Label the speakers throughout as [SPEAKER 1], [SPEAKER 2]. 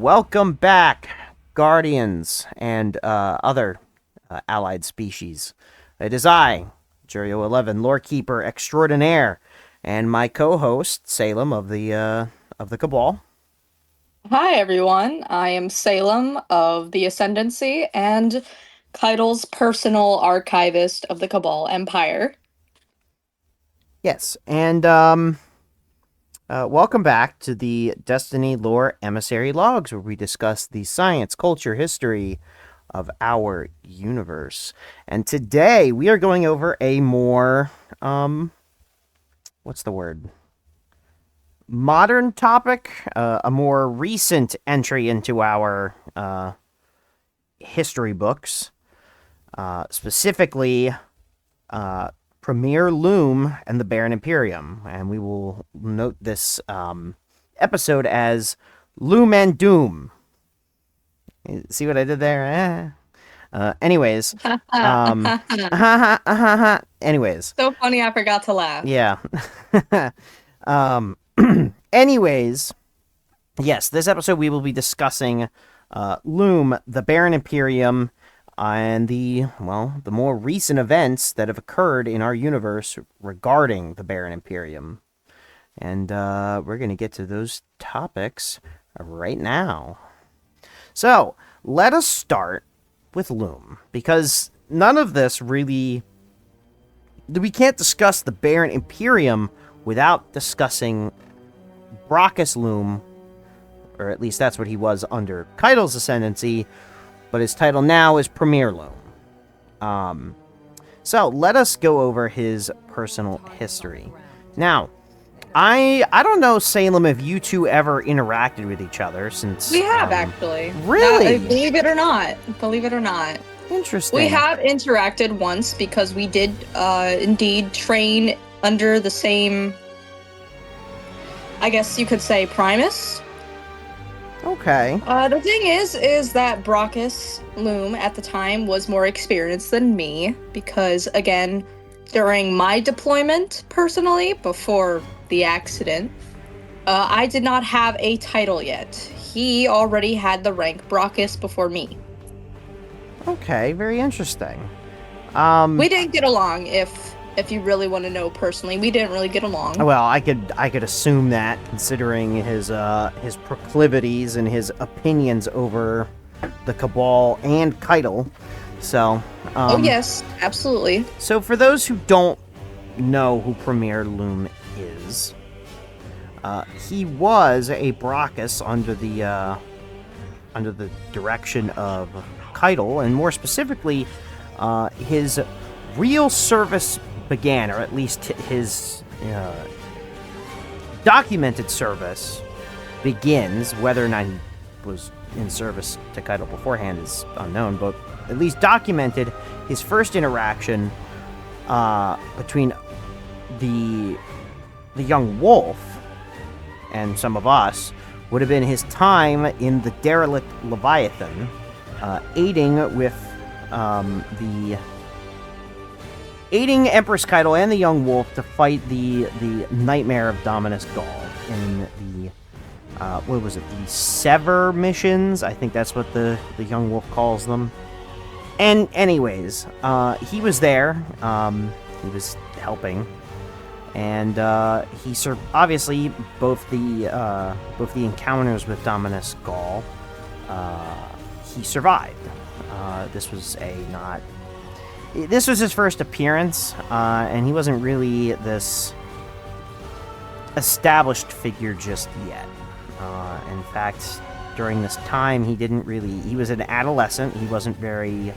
[SPEAKER 1] welcome back, Guardians and other allied species. It is I, Jurio 11, Lore Keeper Extraordinaire, and my co-host, Salem of the Cabal.
[SPEAKER 2] Hi everyone, I am Salem of the Ascendancy and Keitel's personal archivist of the Cabal Empire.
[SPEAKER 1] Yes, and welcome back to the Destiny Lore Emissary Logs, where we discuss the science, culture, history of our universe. And today we are going over a more, what's the word? Modern topic, a more recent entry into our history books, specifically Premier Lume and the Barant Imperium. And we will note this episode as Lume and Doom. See what I did there? Anyways. Anyways.
[SPEAKER 2] So funny, I forgot to laugh.
[SPEAKER 1] Yeah. Anyways. Yes, this episode we will be discussing Lume, the Barant Imperium, and the more recent events that have occurred in our universe regarding the Barant Imperium. And we're going to get to those topics right now. So, let us start with Lume, because none of this really... We can't discuss the Barant Imperium without discussing Brachus Lume, or at least that's what he was under Keitel's ascendancy, but his title now is Premier Lume. So, let us go over his personal history. Now, I don't know, Salem, if you two ever interacted with each other since...
[SPEAKER 2] We have, actually.
[SPEAKER 1] Really?
[SPEAKER 2] Believe it or not. Believe it or not.
[SPEAKER 1] Interesting.
[SPEAKER 2] We have interacted once because we did indeed train under the same, I guess you could say, Primus.
[SPEAKER 1] Okay.
[SPEAKER 2] The thing is that Brachus Lume at the time was more experienced than me because, again, during my deployment, personally, before the accident, I did not have a title yet. He already had the rank Brachus before me.
[SPEAKER 1] Okay, very interesting.
[SPEAKER 2] We didn't get along, if you really want to know personally. We didn't really get along.
[SPEAKER 1] Well, I could assume that, considering his proclivities and his opinions over the Cabal and Keitel. So.
[SPEAKER 2] Oh yes, absolutely.
[SPEAKER 1] So for those who don't know who Premier Lume is, he was a Brachus under the direction of Keitel, and more specifically, his real service began, or at least his documented service begins. Whether or not he was in service to Keitel beforehand is unknown, but at least documented his first interaction between the young wolf and some of us would have been his time in the derelict Leviathan, aiding Empress Keitel and the young wolf to fight the Nightmare of Dominus Gaul in the what was it, the Sever missions? I think that's what the young wolf calls them. And anyways, he was there. He was helping, and he obviously both the encounters with Dominus Gaul. He survived. This was his first appearance, and he wasn't really this established figure just yet. In fact, during this time, he was an adolescent. He wasn't very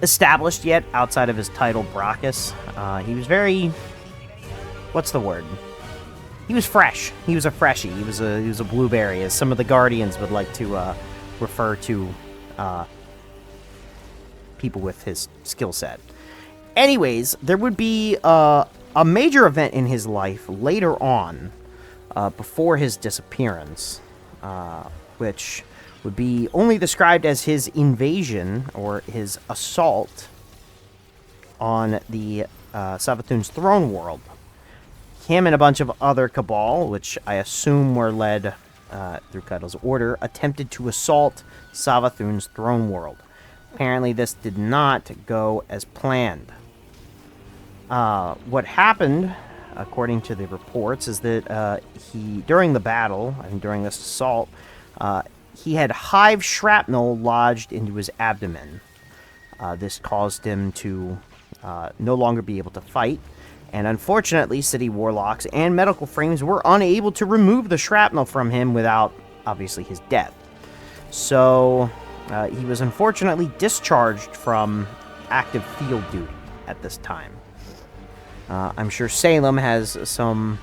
[SPEAKER 1] established yet outside of his title, Brachus. He was very, what's the word? He was fresh. He was a freshie. He was a blueberry, as some of the Guardians would like to refer to people with his skill set. Anyways, there would be a major event in his life later on, before his disappearance, which would be only described as his invasion or his assault on the Savathun's throne world. him and a bunch of other Cabal, which I assume were led through Keitel's order, attempted to assault Savathun's throne world. Apparently, this did not go as planned. What happened, according to the reports, is that during the battle, and during this assault, he had hive shrapnel lodged into his abdomen. This caused him to no longer be able to fight, and unfortunately, city warlocks and medical frames were unable to remove the shrapnel from him without, obviously, his death. So, he was unfortunately discharged from active field duty at this time. I'm sure Salem has some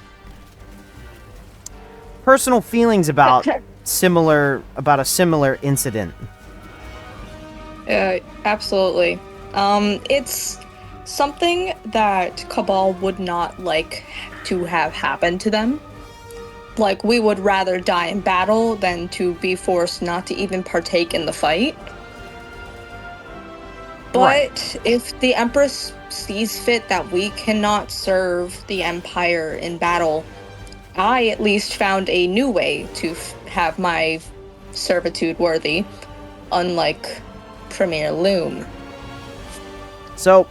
[SPEAKER 1] personal feelings about a similar incident.
[SPEAKER 2] Absolutely. It's something that Cabal would not like to have happen to them. Like, we would rather die in battle than to be forced not to even partake in the fight. But
[SPEAKER 1] Right.
[SPEAKER 2] if the Empress sees fit that we cannot serve the Empire in battle, I at least found a new way to have my servitude worthy, unlike Premier Lume.
[SPEAKER 1] So,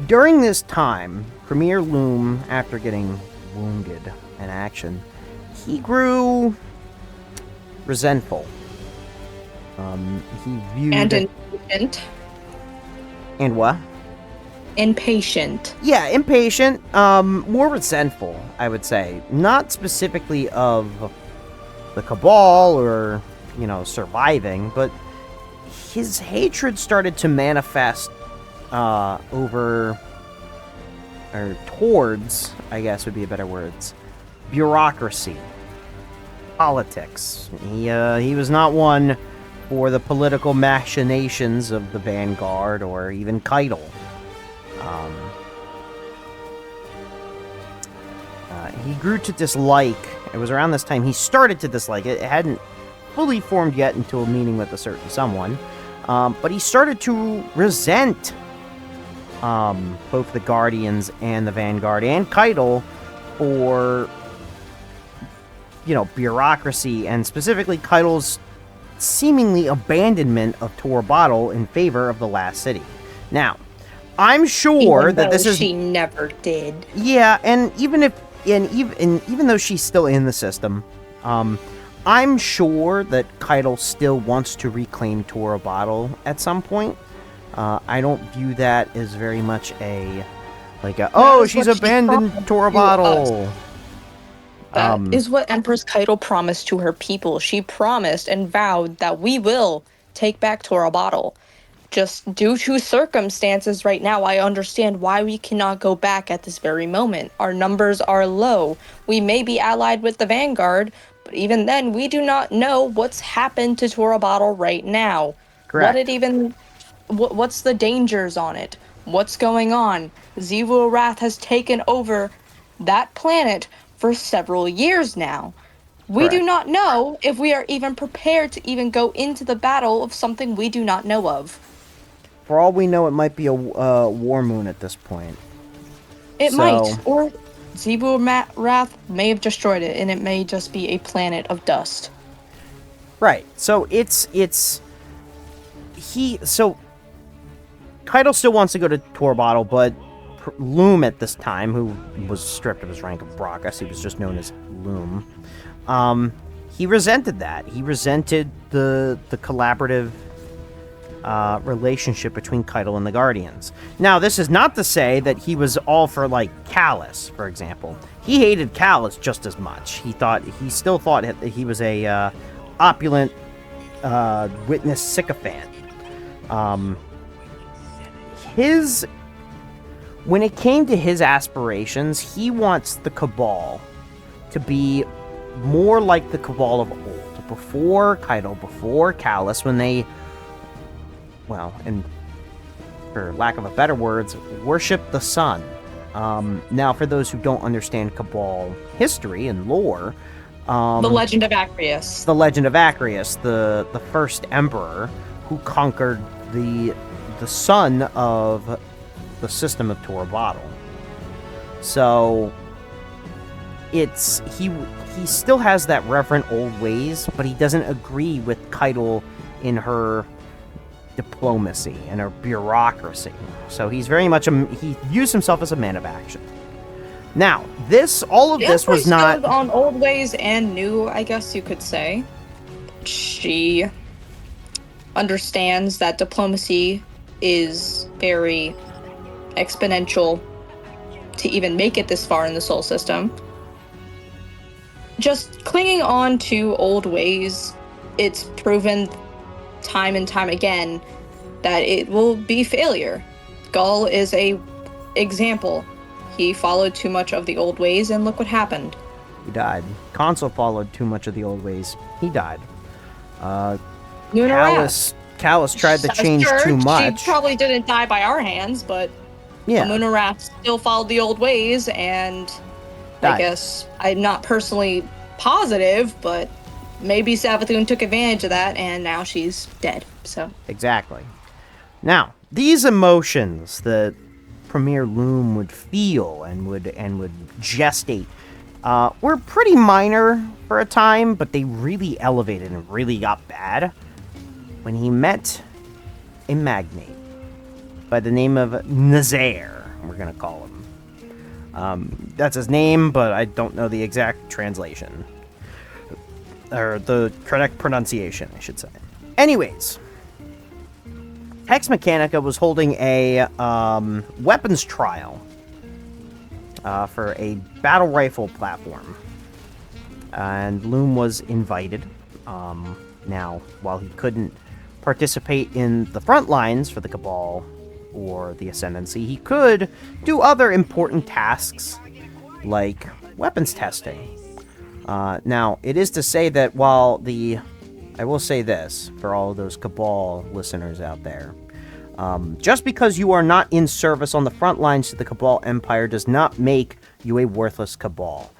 [SPEAKER 1] during this time, Premier Lume, after getting wounded in action, he grew resentful. He viewed...
[SPEAKER 2] And impatient.
[SPEAKER 1] And what?
[SPEAKER 2] Impatient.
[SPEAKER 1] Yeah, impatient, more resentful, I would say. Not specifically of the Cabal or, surviving, but his hatred started to manifest towards, I guess would be a better words, bureaucracy, politics. He was not one for the political machinations of the Vanguard or even Keitel. He grew to dislike, it was around this time he started to dislike it. It hadn't fully formed yet until meeting with a certain someone. But he started to resent both the Guardians and the Vanguard and Keitel for, bureaucracy, and specifically Keitel's seemingly abandonment of Tor Bottle in favor of the last city. Now, I'm sure that this is...
[SPEAKER 2] She never did.
[SPEAKER 1] Yeah, and even though she's still in the system, I'm sure that Keitel still wants to reclaim Tor Bottle at some point. I don't view that as very much she's abandoned Tor Bottle.
[SPEAKER 2] That is what Empress Keitel promised to her people. She promised and vowed that we will take back Tor Bottle. Just due to circumstances right now, I understand why we cannot go back at this very moment. Our numbers are low. We may be allied with the Vanguard, but even then, we do not know what's happened to Tor Bottle right now.
[SPEAKER 1] Correct.
[SPEAKER 2] What's the dangers on it? What's going on? Xivu Arath has taken over that planet for several years now. We do not know if we are even prepared to even go into the battle of something we do not know of.
[SPEAKER 1] For all we know, it might be a war moon at this point.
[SPEAKER 2] It might. Or Xivu Arath may have destroyed it, and it may just be a planet of dust.
[SPEAKER 1] Right. So Keitel still wants to go to Tor Bottle, but Lume at this time, who was stripped of his rank of Brockus, he was just known as Lume, he resented that. He resented the collaborative relationship between Keitel and the Guardians. Now, this is not to say that he was all for, Callus, for example. He hated Callus just as much. He still thought that he was a opulent witness sycophant. When it came to his aspirations, he wants the Cabal to be more like the Cabal of old, before Keitel, before Callus, when they, and for lack of a better words, worship the sun. Now, for those who don't understand Cabal history and lore,
[SPEAKER 2] the Legend of Acreus.
[SPEAKER 1] The Legend of Acreus, the first emperor who conquered the sun of the system of Tor Bottle. So it's he still has that reverent old ways, but he doesn't agree with Keitel in her diplomacy and her bureaucracy. So he's very much he views himself as a man of action. Now, all of this was not
[SPEAKER 2] on old ways and new, I guess you could say. She understands that diplomacy is very exponential to even make it this far in the Sol system. Just clinging on to old ways, it's proven time and time again that it will be failure. Gull is a example. He followed too much of the old ways, and look what happened.
[SPEAKER 1] He died. Consul followed too much of the old ways. He died. Callus tried to change too much.
[SPEAKER 2] She probably didn't die by our hands, but
[SPEAKER 1] yeah.
[SPEAKER 2] Munarath still followed the old ways, and died. I guess I'm not personally positive, but maybe Savathun took advantage of that, and now she's dead. So
[SPEAKER 1] exactly. Now, these emotions that Premier Lume would feel and would gestate were pretty minor for a time, but they really elevated and really got bad when he met a magnate by the name of Nazaire, we're going to call him. That's his name, but I don't know the exact translation. Or the correct pronunciation, I should say. Anyways, Hex Mechanica was holding a weapons trial for a battle rifle platform. And Lume was invited. Now, while he couldn't participate in the front lines for the Cabal or the Ascendancy, he could do other important tasks like weapons testing. Now, it is to say that I will say this for all of those Cabal listeners out there. Just because you are not in service on the front lines to the Cabal Empire does not make you a worthless Cabal.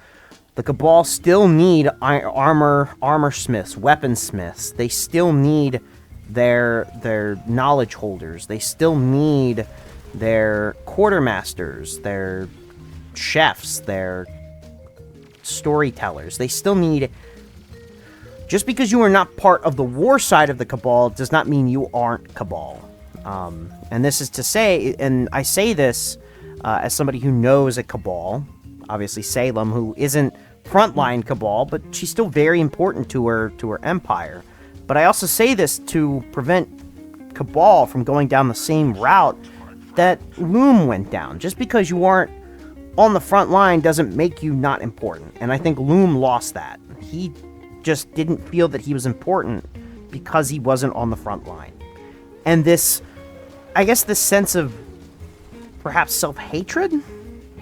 [SPEAKER 1] The Cabal still need armor smiths, weaponsmiths. They still need their knowledge holders. They still need their quartermasters, their chefs, their storytellers. They still need... Just because you are not part of the war side of the Cabal does not mean you aren't Cabal. And this is to say, and I say this as somebody who knows a Cabal, obviously Salem, who isn't frontline Cabal, but she's still very important to her empire. But I also say this to prevent Cabal from going down the same route that Lume went down. Just because you aren't on the front line doesn't make you not important. And I think Lume lost that. He just didn't feel that he was important because he wasn't on the front line. And this sense of perhaps self-hatred?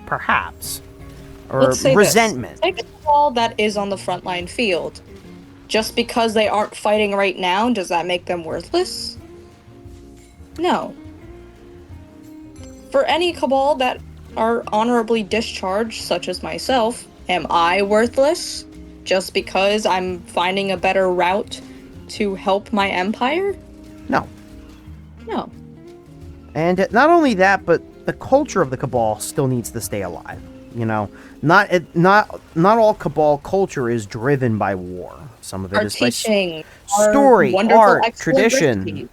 [SPEAKER 1] Perhaps. Or resentment.
[SPEAKER 2] Take a Cabal that is on the frontline field. Just because they aren't fighting right now, does that make them worthless? No. For any Cabal that are honorably discharged, such as myself, am I worthless? Just because I'm finding a better route to help my empire?
[SPEAKER 1] No.
[SPEAKER 2] No.
[SPEAKER 1] And not only that, but the culture of the Cabal still needs to stay alive. You know, not all Cabal culture is driven by war. Some of it is by story, art, tradition. Recipes.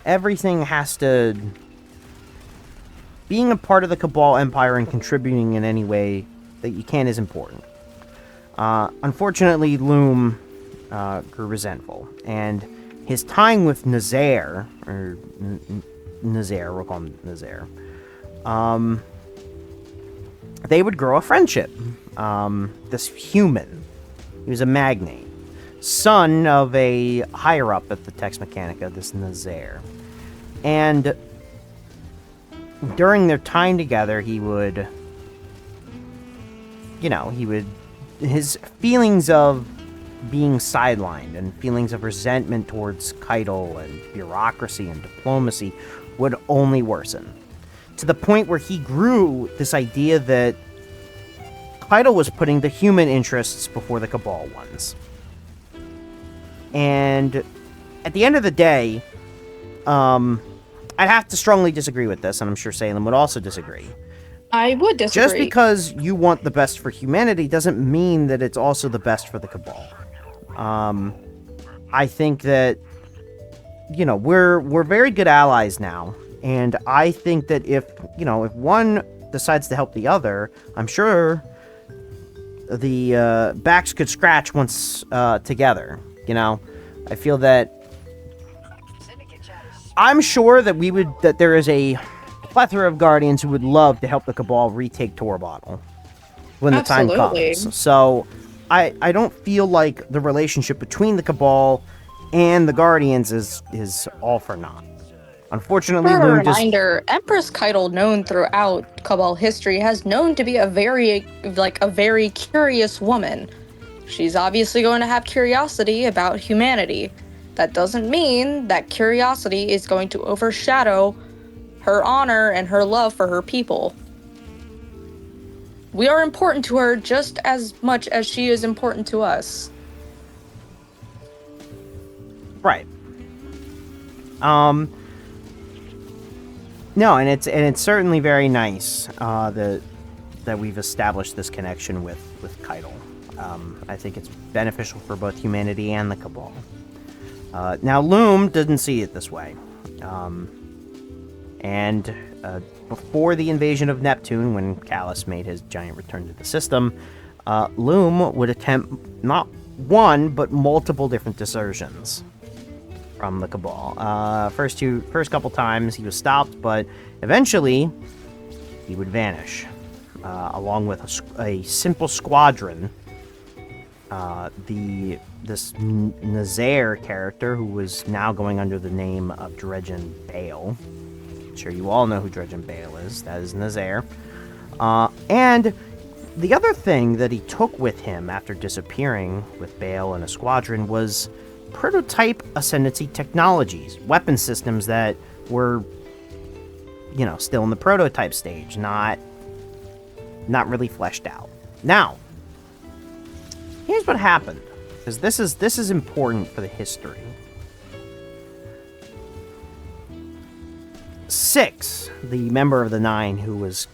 [SPEAKER 1] Everything has to... Being a part of the Cabal Empire and contributing in any way that you can is important. Unfortunately, Lume grew resentful, and his time with Nazaire, or Nazaire, we'll call him Nazaire, they would grow a friendship. This human, he was a magnate, son of a higher-up at the Hex Mechanica, this Nazaire. And during their time together, he would, his feelings of being sidelined and feelings of resentment towards Keitel and bureaucracy and diplomacy would only worsen. To the point where he grew this idea that Keitel was putting the human interests before the Cabal ones. And at the end of the day, I'd have to strongly disagree with this, and I'm sure Salem would also disagree.
[SPEAKER 2] I would disagree.
[SPEAKER 1] Just because you want the best for humanity doesn't mean that it's also the best for the Cabal. I think that, we're very good allies now, and I think that if one decides to help the other, I'm sure the backs could scratch once together. I feel that I'm sure that there is a plethora of Guardians who would love to help the Cabal retake Tor Bottle when the time comes. So I don't feel like the relationship between the Cabal and the Guardians is all for naught. Unfortunately,
[SPEAKER 2] for a reminder, Empress Keitel, known throughout Cabal history, has known to be a very curious woman. She's obviously going to have curiosity about humanity. That doesn't mean that curiosity is going to overshadow her honor and her love for her people. We are important to her just as much as she is important to us.
[SPEAKER 1] Right. No, and it's certainly very nice that we've established this connection with Keitel. I think it's beneficial for both humanity and the Cabal. Now, Lume didn't see it this way. And before the invasion of Neptune, when Callus made his giant return to the system, Lume would attempt not one, but multiple different desertions from the Cabal. First couple times he was stopped, but eventually he would vanish, along with a simple squadron. This Nazaire character, who was now going under the name of Dredgen Bale. I'm sure you all know who Dredgen Bale is. That is Nazaire. And the other thing that he took with him after disappearing with Bale and a squadron was prototype Ascendancy technologies, weapon systems that were, still in the prototype stage, not really fleshed out. Now, here's what happened, because this is important for the history. Six, the member of the Nine, who was,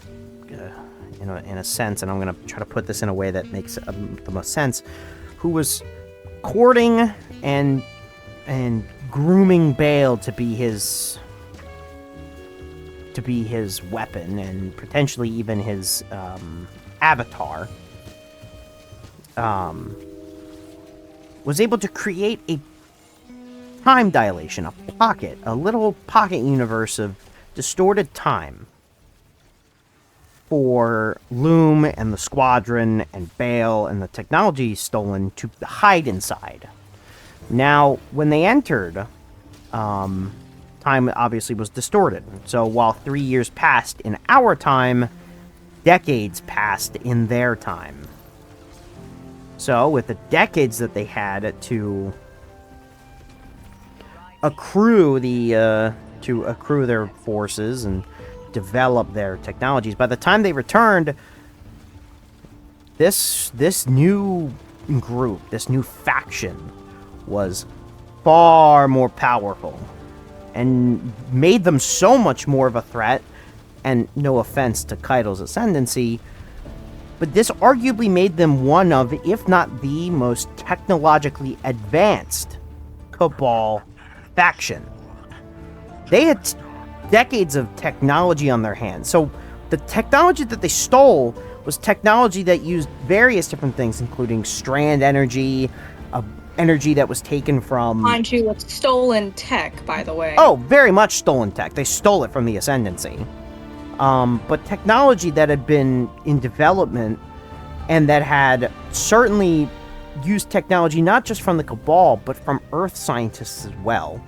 [SPEAKER 1] in a sense, and I'm going to try to put this in a way that makes the most sense, who was courting and grooming Bale to be his weapon, and potentially even his avatar, was able to create a time dilation, a little pocket universe of distorted time for Lume and the squadron and Bale and the technology stolen to hide inside. Now, when they entered, time obviously was distorted. So while 3 years passed in our time, decades passed in their time. So with the decades that they had to accrue their forces and develop their technologies, by the time they returned, this new group, this new faction, was far more powerful and made them so much more of a threat. And no offense to Keitel's ascendancy, but this arguably made them one of, if not the most technologically advanced Cabal faction. They had decades of technology on their hands. So the technology that they stole was technology that used various different things, including strand energy, energy that was taken from...
[SPEAKER 2] Mind you, it's stolen tech, by the way.
[SPEAKER 1] Oh, very much stolen tech. They stole it from the Ascendancy. But technology that had been in development and that had certainly used technology not just from the Cabal, but from Earth scientists as well.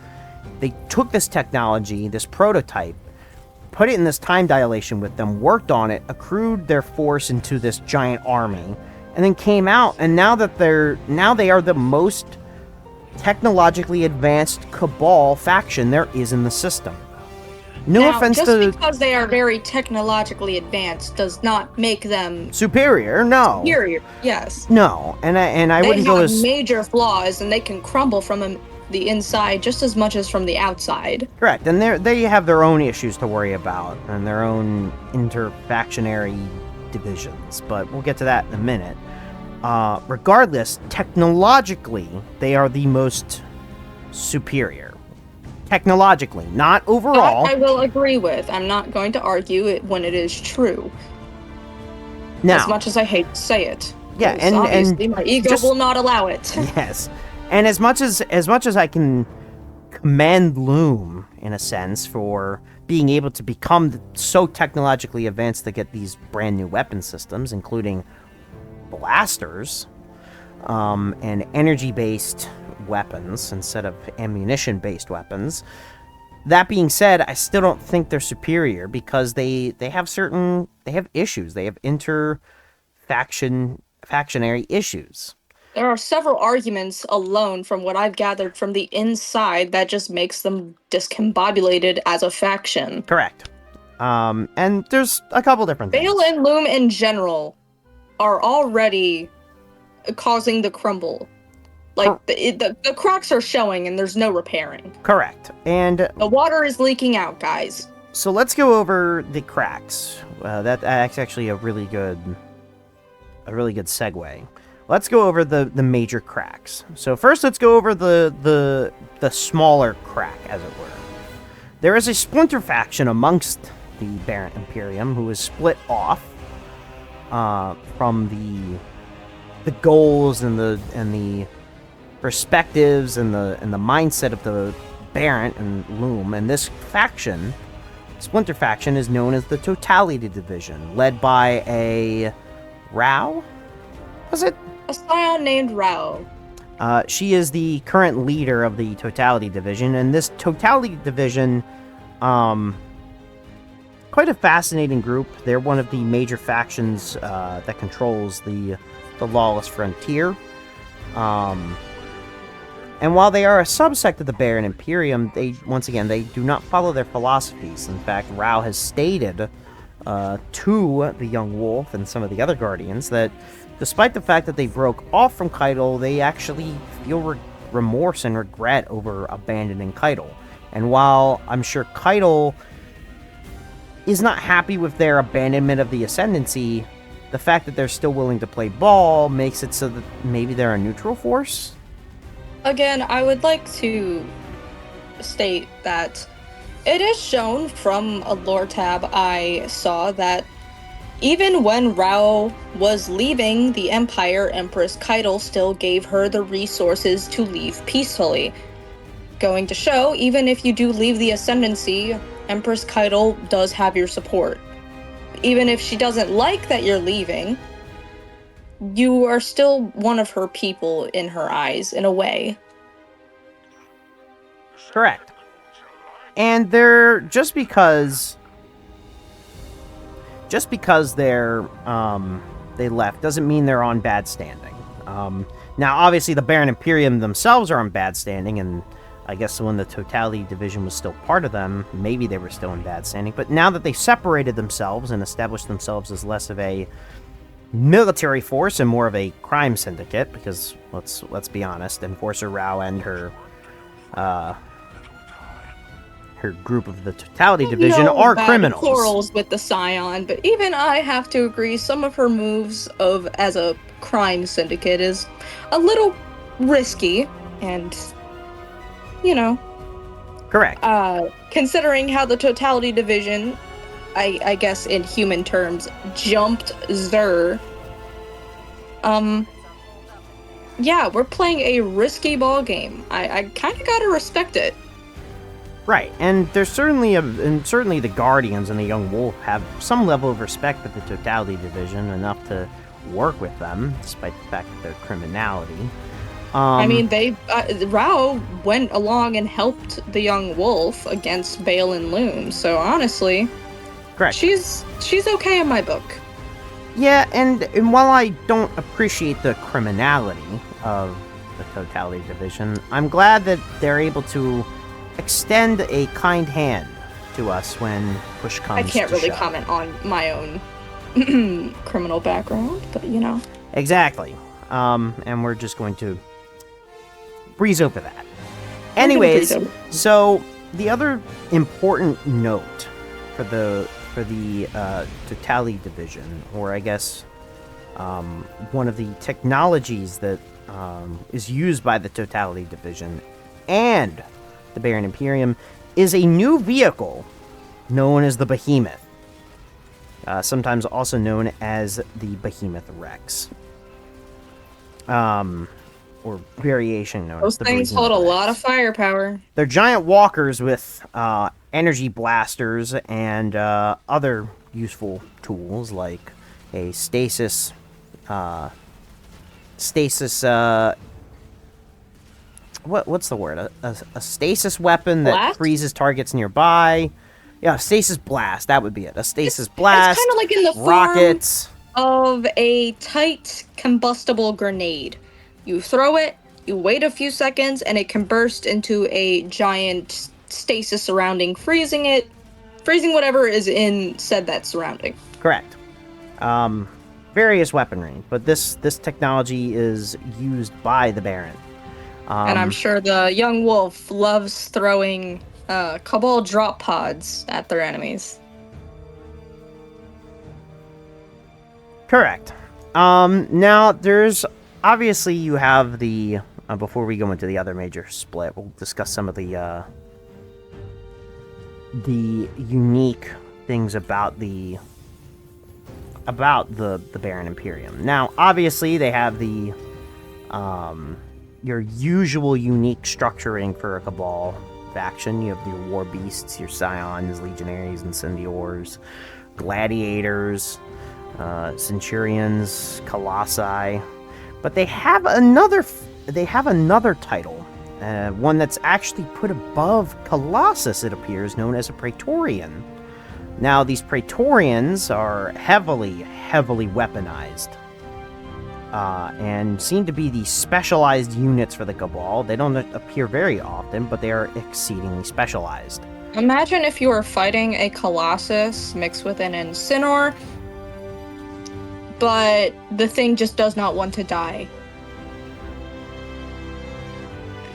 [SPEAKER 1] They took this technology, this prototype, put it in this time dilation with them, worked on it, accrued their force into this giant army, and then came out, and now they are the most technologically advanced Cabal faction there is in the system. No offense to...
[SPEAKER 2] Just because they are very technologically advanced does not make them...
[SPEAKER 1] Superior, no.
[SPEAKER 2] Superior, yes.
[SPEAKER 1] No, and I wouldn't go as...
[SPEAKER 2] They have major flaws, and they can crumble from the inside just as much as from the outside.
[SPEAKER 1] Correct, and they have their own issues to worry about and their own interfactionary divisions, but we'll get to that in a minute. Regardless, technologically, they are the most superior. Technologically, not overall.
[SPEAKER 2] I will agree with. I'm not going to argue it when it is true.
[SPEAKER 1] Now,
[SPEAKER 2] as much as I hate to say it.
[SPEAKER 1] Yeah, and
[SPEAKER 2] obviously my ego will not allow it.
[SPEAKER 1] Yes, and as much as I can commend Lume in a sense for being able to become so technologically advanced to get these brand new weapon systems, including blasters and energy-based weapons instead of ammunition-based weapons. That being said, I still don't think they're superior because they have issues. They have factionary issues.
[SPEAKER 2] There are several arguments alone from what I've gathered from the inside that just makes them discombobulated as a faction.
[SPEAKER 1] Correct. And there's a couple different things.
[SPEAKER 2] Bale and Lume in general are already causing the crumble. Like, the cracks are showing and there's no repairing.
[SPEAKER 1] Correct. And
[SPEAKER 2] the water is leaking out, guys.
[SPEAKER 1] So let's go over the cracks. That's actually a really good segue. Let's go over the major cracks. So first, let's go over the smaller crack, as it were. There is a splinter faction amongst the Barant Imperium who is split off from the goals and the perspectives and the mindset of the Barant and Lume. And this splinter faction, is known as the Totality Division, led by a Rao? Was it?
[SPEAKER 2] A scion named Rao.
[SPEAKER 1] She is the current leader of the Totality Division, and this Totality Division, quite a fascinating group. They're one of the major factions that controls the lawless frontier. And while they are a subsect of the Barant Imperium, they do not follow their philosophies. In fact, Rao has stated to the Young Wolf and some of the other Guardians that despite the fact that they broke off from Keitel, they actually feel remorse and regret over abandoning Keitel. And while I'm sure Keitel is not happy with their abandonment of the Ascendancy, the fact that they're still willing to play ball makes it so that maybe they're a neutral force?
[SPEAKER 2] Again, I would like to state that it is shown from a lore tab I saw that even when Rao was leaving the Empire, Empress Keitel still gave her the resources to leave peacefully. Going to show, even if you do leave the Ascendancy, Empress Keitel does have your support. Even if she doesn't like that you're leaving, you are still one of her people in her eyes, in a way.
[SPEAKER 1] Correct. And they're just because they're they left doesn't mean they're on bad standing. Now, obviously, the Barant Imperium themselves are on bad standing, and I guess when the Totality Division was still part of them, maybe they were still in bad standing. But now that they separated themselves and established themselves as less of a military force and more of a crime syndicate, because let's be honest, Enforcer Rao and her group of the Totality Division are criminals.
[SPEAKER 2] Quarrels with the Scion, but even I have to agree some of her moves as a crime syndicate is a little risky, and
[SPEAKER 1] correct.
[SPEAKER 2] Considering how the Totality Division, I guess in human terms, jumped Xur. Yeah, we're playing a risky ball game. I kind of gotta respect it.
[SPEAKER 1] Right, and there's certainly the Guardians and the Young Wolf have some level of respect for the Totality Division, enough to work with them, despite the fact that their criminality.
[SPEAKER 2] I mean, Rao went along and helped the Young Wolf against Bale and Lume, so honestly,
[SPEAKER 1] correct.
[SPEAKER 2] She's okay in my book.
[SPEAKER 1] Yeah, and while I don't appreciate the criminality of the Totality Division, I'm glad that they're able to extend a kind hand to us when push comes to shove.
[SPEAKER 2] I can't really comment on my own criminal background, but
[SPEAKER 1] Exactly. And we're just going to breeze over that. Anyways,
[SPEAKER 2] Freedom.
[SPEAKER 1] so the other important note for the Totality Division, or I guess one of the technologies that is used by the Totality Division and the Barant Imperium, is a new vehicle known as the Behemoth, sometimes also known as the Behemoth Rex, or variation known
[SPEAKER 2] Those
[SPEAKER 1] as the
[SPEAKER 2] things
[SPEAKER 1] Behemoth
[SPEAKER 2] hold a
[SPEAKER 1] Rex.
[SPEAKER 2] lot of firepower.
[SPEAKER 1] They're giant walkers with energy blasters and other useful tools like a stasis. What's the word? A stasis weapon that
[SPEAKER 2] Blast?
[SPEAKER 1] freezes targets nearby. Yeah, stasis blast. That would be it. A stasis
[SPEAKER 2] It's
[SPEAKER 1] blast.
[SPEAKER 2] kind of like in the form
[SPEAKER 1] rockets.
[SPEAKER 2] of a tight combustible grenade. You throw it, you wait a few seconds, and it can burst into a giant stasis surrounding, freezing whatever is in that surrounding.
[SPEAKER 1] Correct. Various weaponry, but this technology is used by the Barant.
[SPEAKER 2] And I'm sure the young wolf loves throwing Cabal drop pods at their enemies.
[SPEAKER 1] Correct. Now, there's obviously you have the before we go into the other major split, we'll discuss some of the unique things about the Barant Imperium. Now, obviously, they have the your usual unique structuring for a Cabal faction. You have your war beasts, your scions, legionaries, incendiors, gladiators, centurions, colossi, but they have another title, one that's actually put above Colossus, it appears, known as a Praetorian. Now, these Praetorians are heavily weaponized, and seem to be the specialized units for the Cabal. They don't appear very often, but they are exceedingly specialized.
[SPEAKER 2] Imagine if you were fighting a Colossus mixed with an Incineroar, but the thing just does not want to die.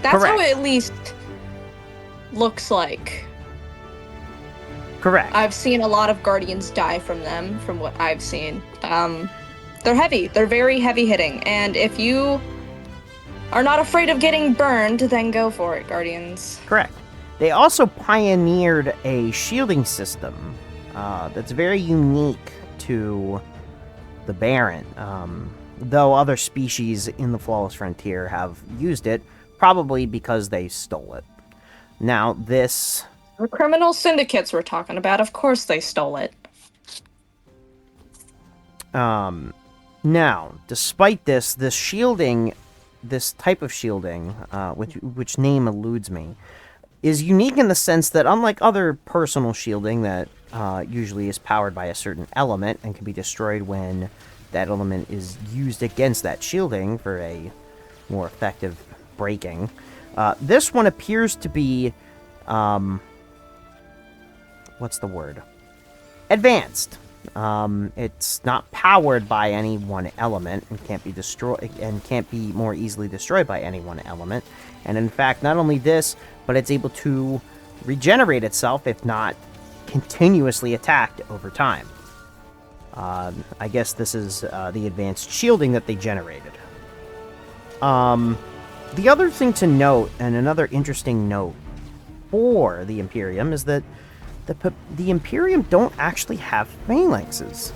[SPEAKER 2] That's how
[SPEAKER 1] Correct.
[SPEAKER 2] it at least looks like.
[SPEAKER 1] Correct.
[SPEAKER 2] I've seen a lot of Guardians die from them, from what I've seen. They're heavy. They're very heavy hitting. And if you are not afraid of getting burned, then go for it, Guardians.
[SPEAKER 1] Correct. They also pioneered a shielding system that's very unique to the Barant, though other species in the Flawless Frontier have used it, probably because they stole it. Now, this...
[SPEAKER 2] The criminal syndicates we're talking about, of course they stole it.
[SPEAKER 1] Now, despite this shielding, this type of shielding, which name eludes me, is unique in the sense that unlike other personal shielding that usually is powered by a certain element and can be destroyed when that element is used against that shielding for a more effective breaking, this one appears to be, what's the word? Advanced. It's not powered by any one element and can't be destroyed and can't be more easily destroyed by any one element. And in fact, not only this, but it's able to regenerate itself if not continuously attacked over time. I guess this is the advanced shielding that they generated. The other thing to note, and another interesting note for the Imperium, is that the Imperium don't actually have phalanxes.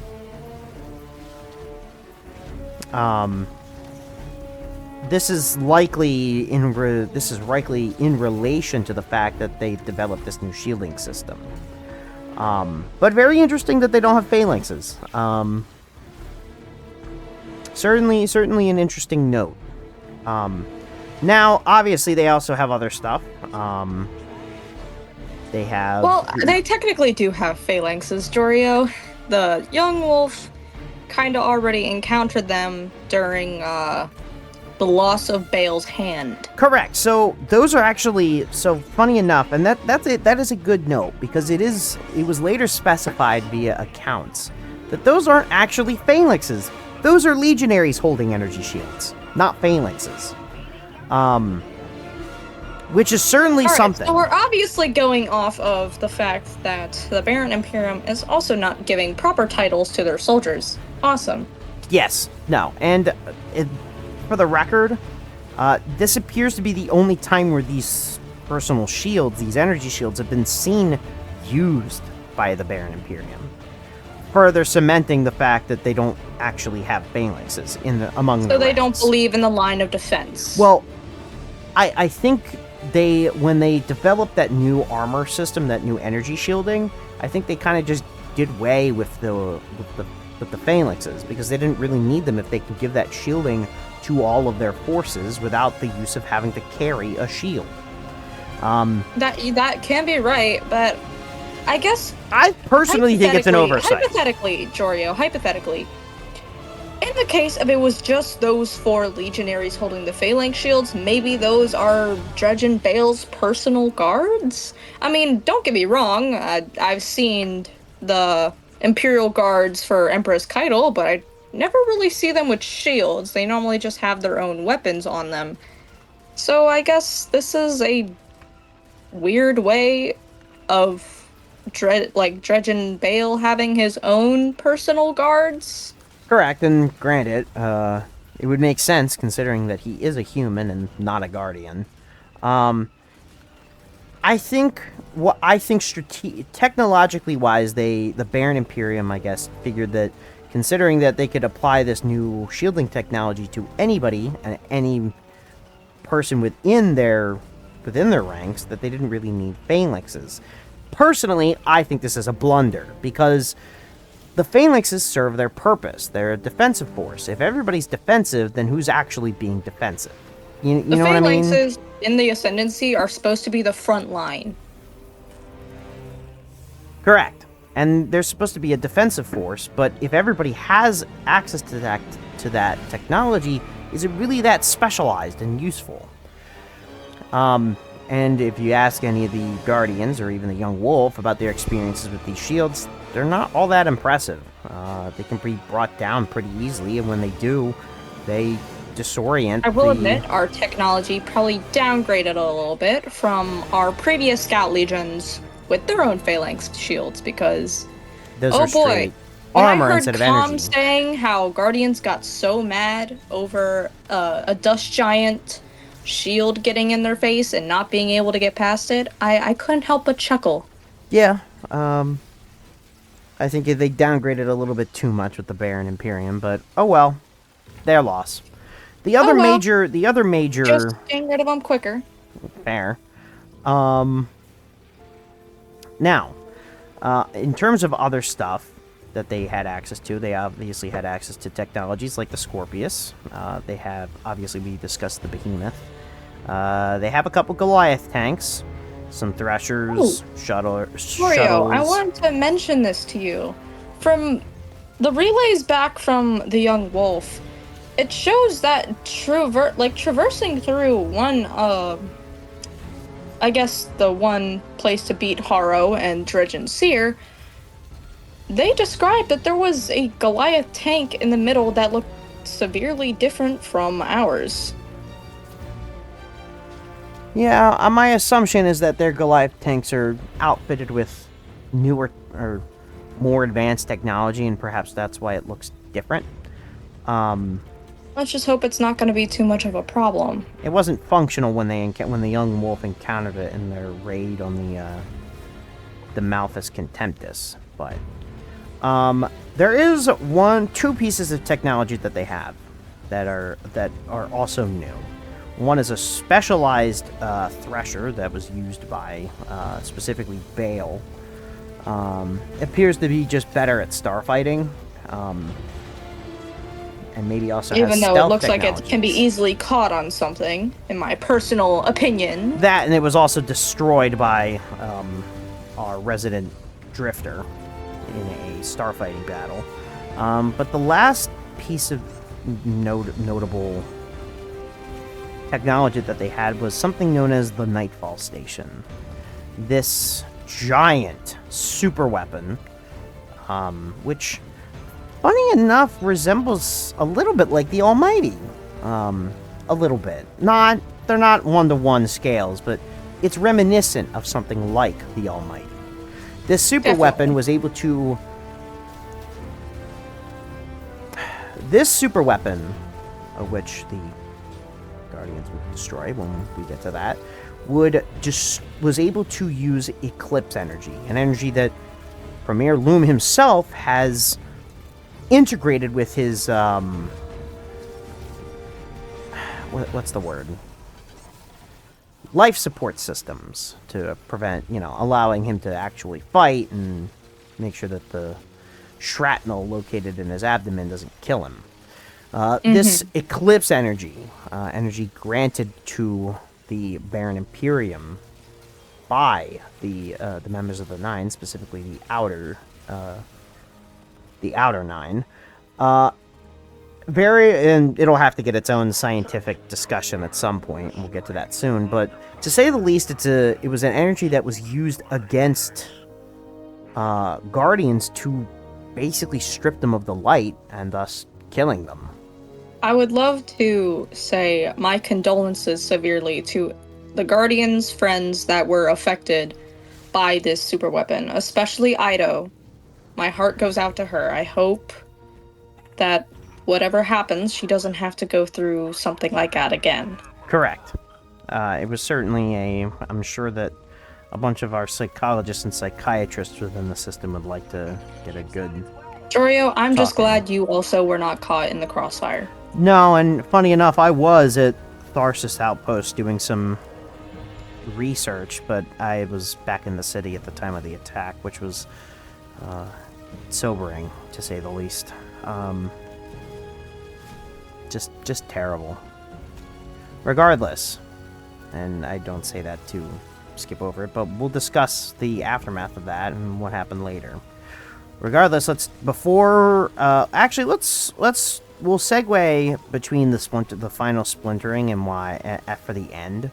[SPEAKER 1] This is likely in relation to the fact that they developed this new shielding system. But very interesting that they don't have phalanxes. Certainly an interesting note. Now, obviously, they also have other stuff. They have...
[SPEAKER 2] Well, they technically do have phalanxes, Jorio. The young wolf kind of already encountered them during the loss of Bale's hand.
[SPEAKER 1] Correct. So those are actually... So funny enough, and that's it. That is a good note, because it was later specified via accounts that those aren't actually phalanxes. Those are legionaries holding energy shields, not phalanxes. which is certainly
[SPEAKER 2] All right,
[SPEAKER 1] something.
[SPEAKER 2] so we're obviously going off of the fact that the Barant Imperium is also not giving proper titles to their soldiers. Awesome.
[SPEAKER 1] Yes, no, and for the record, this appears to be the only time where these personal shields, these energy shields, have been seen used by the Barant Imperium, further cementing the fact that they don't actually have phalanxes among
[SPEAKER 2] So
[SPEAKER 1] the
[SPEAKER 2] they don't
[SPEAKER 1] ranks.
[SPEAKER 2] believe in the line of defense.
[SPEAKER 1] Well, I think when they developed that new armor system, that new energy shielding, I think they kind of just did away with the phalanxes, because they didn't really need them if they could give that shielding to all of their forces without the use of having to carry a shield.
[SPEAKER 2] That can be right, but I guess
[SPEAKER 1] I personally think it's an oversight.
[SPEAKER 2] Hypothetically, Jorio, hypothetically, in the case of it was just those 4 legionaries holding the phalanx shields, maybe those are Dredge and Bale's personal guards? I mean, don't get me wrong, I've seen the Imperial guards for Empress Keitel, but I never really see them with shields. They normally just have their own weapons on them. So I guess this is a weird way of Dredge and Bale having his own personal guards.
[SPEAKER 1] Correct, and granted, it would make sense considering that he is a human and not a guardian. I think technologically wise, the Barant Imperium, I guess, figured that considering that they could apply this new shielding technology to anybody and any person within their ranks, that they didn't really need phalanxes. Personally, I think this is a blunder, because the phalanxes serve their purpose. They're a defensive force. If everybody's defensive, then who's actually being defensive? You know what I mean?
[SPEAKER 2] The phalanxes in the Ascendancy are supposed to be the front line.
[SPEAKER 1] Correct. And they're supposed to be a defensive force, but if everybody has access to that technology, is it really that specialized and useful? And if you ask any of the Guardians, or even the Young Wolf, about their experiences with these shields, they're not all that impressive. They can be brought down pretty easily, and when they do, they disorient.
[SPEAKER 2] I will admit, our technology probably downgraded a little bit from our previous Scout Legions with their own phalanx shields, because
[SPEAKER 1] those are
[SPEAKER 2] boy,
[SPEAKER 1] armor instead of energy.
[SPEAKER 2] When I heard Tom saying how Guardians got so mad over a dust giant shield getting in their face and not being able to get past it, I couldn't help but chuckle.
[SPEAKER 1] Yeah, I think they downgraded a little bit too much with the Barant Imperium, but oh well, their loss. The other major
[SPEAKER 2] just getting rid of them quicker.
[SPEAKER 1] Fair. Now, in terms of other stuff that they had access to, they obviously had access to technologies like the Scorpius. They have, obviously, we discussed the Behemoth. They have a couple Goliath tanks, some Threshers, shuttles.
[SPEAKER 2] I wanted to mention this to you. From the relays back from the Young Wolf, it shows that traversing through one, I guess the one place to beat Harrow and Dredge and Seer, they described that there was a Goliath tank in the middle that looked severely different from ours.
[SPEAKER 1] Yeah, my assumption is that their Goliath tanks are outfitted with newer or more advanced technology, and perhaps that's why it looks different.
[SPEAKER 2] Let's just hope it's not going to be too much of a problem.
[SPEAKER 1] It wasn't functional when the Young Wolf encountered it in their raid on the Malthus Contemptus, but there is two pieces of technology that they have that are also new. One is a specialized thresher that was used by specifically Bale. It appears to be just better at starfighting, and maybe also
[SPEAKER 2] even
[SPEAKER 1] has
[SPEAKER 2] though
[SPEAKER 1] stealth
[SPEAKER 2] it looks like it
[SPEAKER 1] technologies.
[SPEAKER 2] can be easily caught on something, in my personal opinion.
[SPEAKER 1] That, and it was also destroyed by our resident drifter in a starfighting battle. But the last piece of notable technology that they had was something known as the Nightfall Station. This giant super weapon, which, funny enough, resembles a little bit like the Almighty. A little bit. Not they're not one-to-one scales, but it's reminiscent of something like the Almighty. This super weapon was able to... This super weapon, of which the Guardians would destroy when we get to that, was able to use eclipse energy, an energy that Premier Lume himself has integrated with his what's the word? Life support systems to prevent, allowing him to actually fight and make sure that the shrapnel located in his abdomen doesn't kill him. This eclipse energy, energy granted to the Barant Imperium by the members of the Nine, specifically the Outer Nine, and it'll have to get its own scientific discussion at some point, and we'll get to that soon. But to say the least, it was an energy that was used against Guardians to basically strip them of the light and thus killing them.
[SPEAKER 2] I would love to say my condolences severely to the Guardians' friends that were affected by this super weapon, especially Ido. My heart goes out to her. I hope that whatever happens, she doesn't have to go through something like that again.
[SPEAKER 1] Correct. It was certainly I'm sure that a bunch of our psychologists and psychiatrists within the system would like to get a good...
[SPEAKER 2] Jorio, I'm just glad you also were not caught in the crossfire.
[SPEAKER 1] No, and funny enough, I was at Tharsis Outpost doing some research, but I was back in the city at the time of the attack, which was sobering, to say the least. Just terrible. Regardless, and I don't say that to skip over it, but we'll discuss the aftermath of that and what happened later. Regardless, we'll segue between the final splintering and why for the end,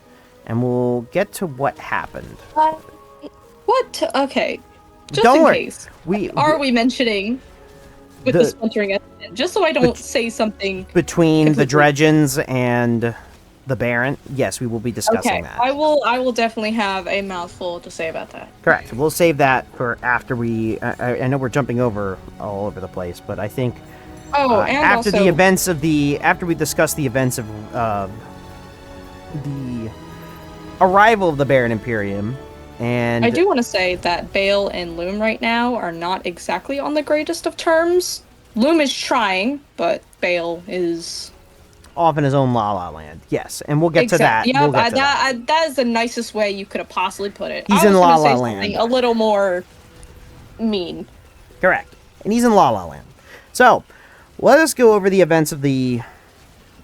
[SPEAKER 1] and we'll get to what happened.
[SPEAKER 2] What? Okay. Just
[SPEAKER 1] don't
[SPEAKER 2] in
[SPEAKER 1] worry.
[SPEAKER 2] Case. Are we mentioning with the splintering at the end? Just so I don't say something
[SPEAKER 1] between the Dredgens and the Barant. Yes, we will be discussing that.
[SPEAKER 2] I will definitely have a mouthful to say about that.
[SPEAKER 1] Correct. We'll save that for after we... I know we're jumping all over the place, but I think... after we discuss the events of the arrival of the Barant Imperium, and
[SPEAKER 2] I do want to say that Bale and Lume right now are not exactly on the greatest of terms. Lume is trying, but Bale is
[SPEAKER 1] off in his own la la land. Yes, and we'll get to that.
[SPEAKER 2] Yeah,
[SPEAKER 1] we'll get to that.
[SPEAKER 2] That is the nicest way you could have possibly put it.
[SPEAKER 1] He's in la la land.
[SPEAKER 2] A little more mean.
[SPEAKER 1] Correct, and he's in la la land. So. Let us go over the events of when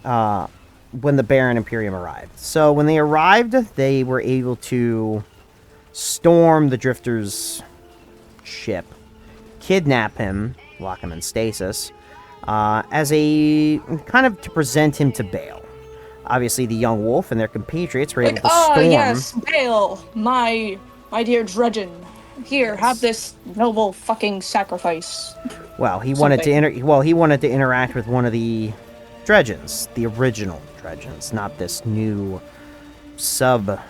[SPEAKER 1] the Barant Imperium arrived. So when they arrived, they were able to storm the Drifter's ship, kidnap him, lock him in stasis, as a kind of to present him to Bale. Obviously, the young wolf and their compatriots were able to storm. Oh
[SPEAKER 2] yes, Bale, my dear Dredgen. Here, have this noble fucking sacrifice.
[SPEAKER 1] Well, he wanted to interact with one of the Dredgens, the original Dredgens, not this new sub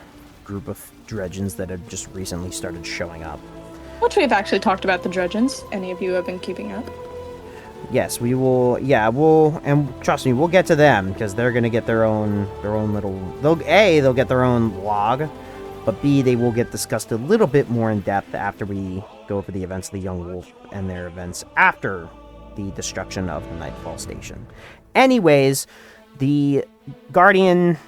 [SPEAKER 1] group of Dredgens that have just recently started showing up.
[SPEAKER 2] Which we've actually talked about the Dredgens. Any of you have been keeping up?
[SPEAKER 1] Yes, we will. Yeah, and trust me, we'll get to them because they're gonna get their own little. They'll get their own log. But B, they will get discussed a little bit more in depth after we go over the events of the Young Wolf and their events after the destruction of the Nightfall Station. Anyways, the Guardian,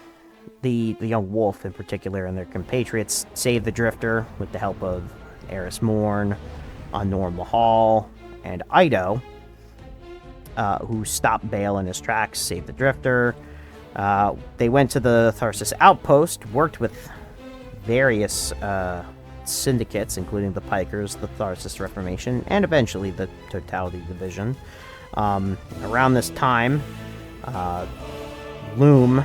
[SPEAKER 1] the Young Wolf in particular, and their compatriots save the Drifter with the help of Eris Morn, Nor Mahal, and Ido, who stopped Bale in his tracks, saved the Drifter. They went to the Tharsis Outpost, worked with various syndicates, including the Pikers, the Tharsis Reformation, and eventually the Totality Division. Around this time, Lume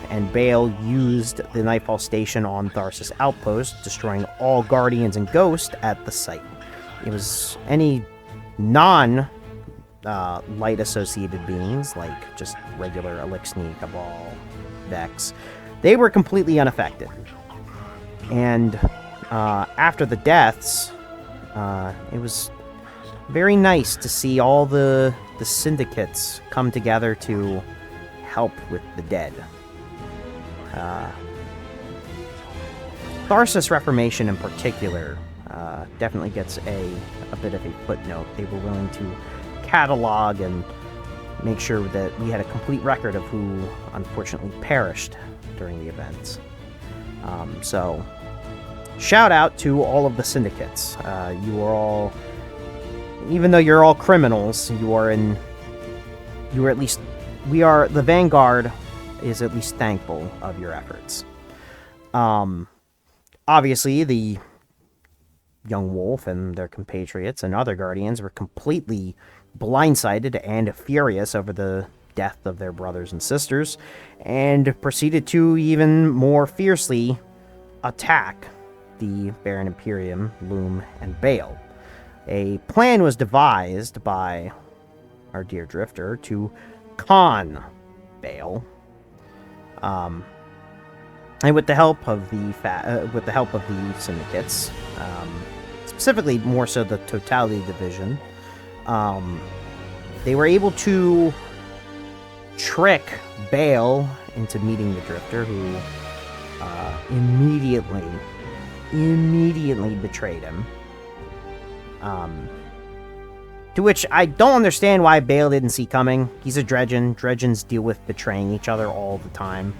[SPEAKER 1] and Bale used the Nightfall Station on Tharsis Outpost, destroying all Guardians and Ghosts at the site. It was any light associated beings, like just regular Elixni, Cabal, Vex, they were completely unaffected. And after the deaths, it was very nice to see all the syndicates come together to help with the dead. Tharsis Reformation in particular definitely gets a bit of a footnote. They were willing to catalog and make sure that we had a complete record of who unfortunately perished during the events. So, shout out to all of the syndicates. You are all, even though you're all criminals, the Vanguard is at least thankful of your efforts. Obviously, the Young Wolf and their compatriots and other Guardians were completely blindsided and furious over the death of their brothers and sisters, and proceeded to even more fiercely attack the Barant Imperium, Lume, and Bale. A plan was devised by our dear Drifter to con Bale, and with the help of the syndicates, specifically more so the Totality Division, they were able to trick Bale into meeting the Drifter, who immediately betrayed him. To which I don't understand why Bale didn't see coming. He's a Dredgen. Dredgens deal with betraying each other all the time.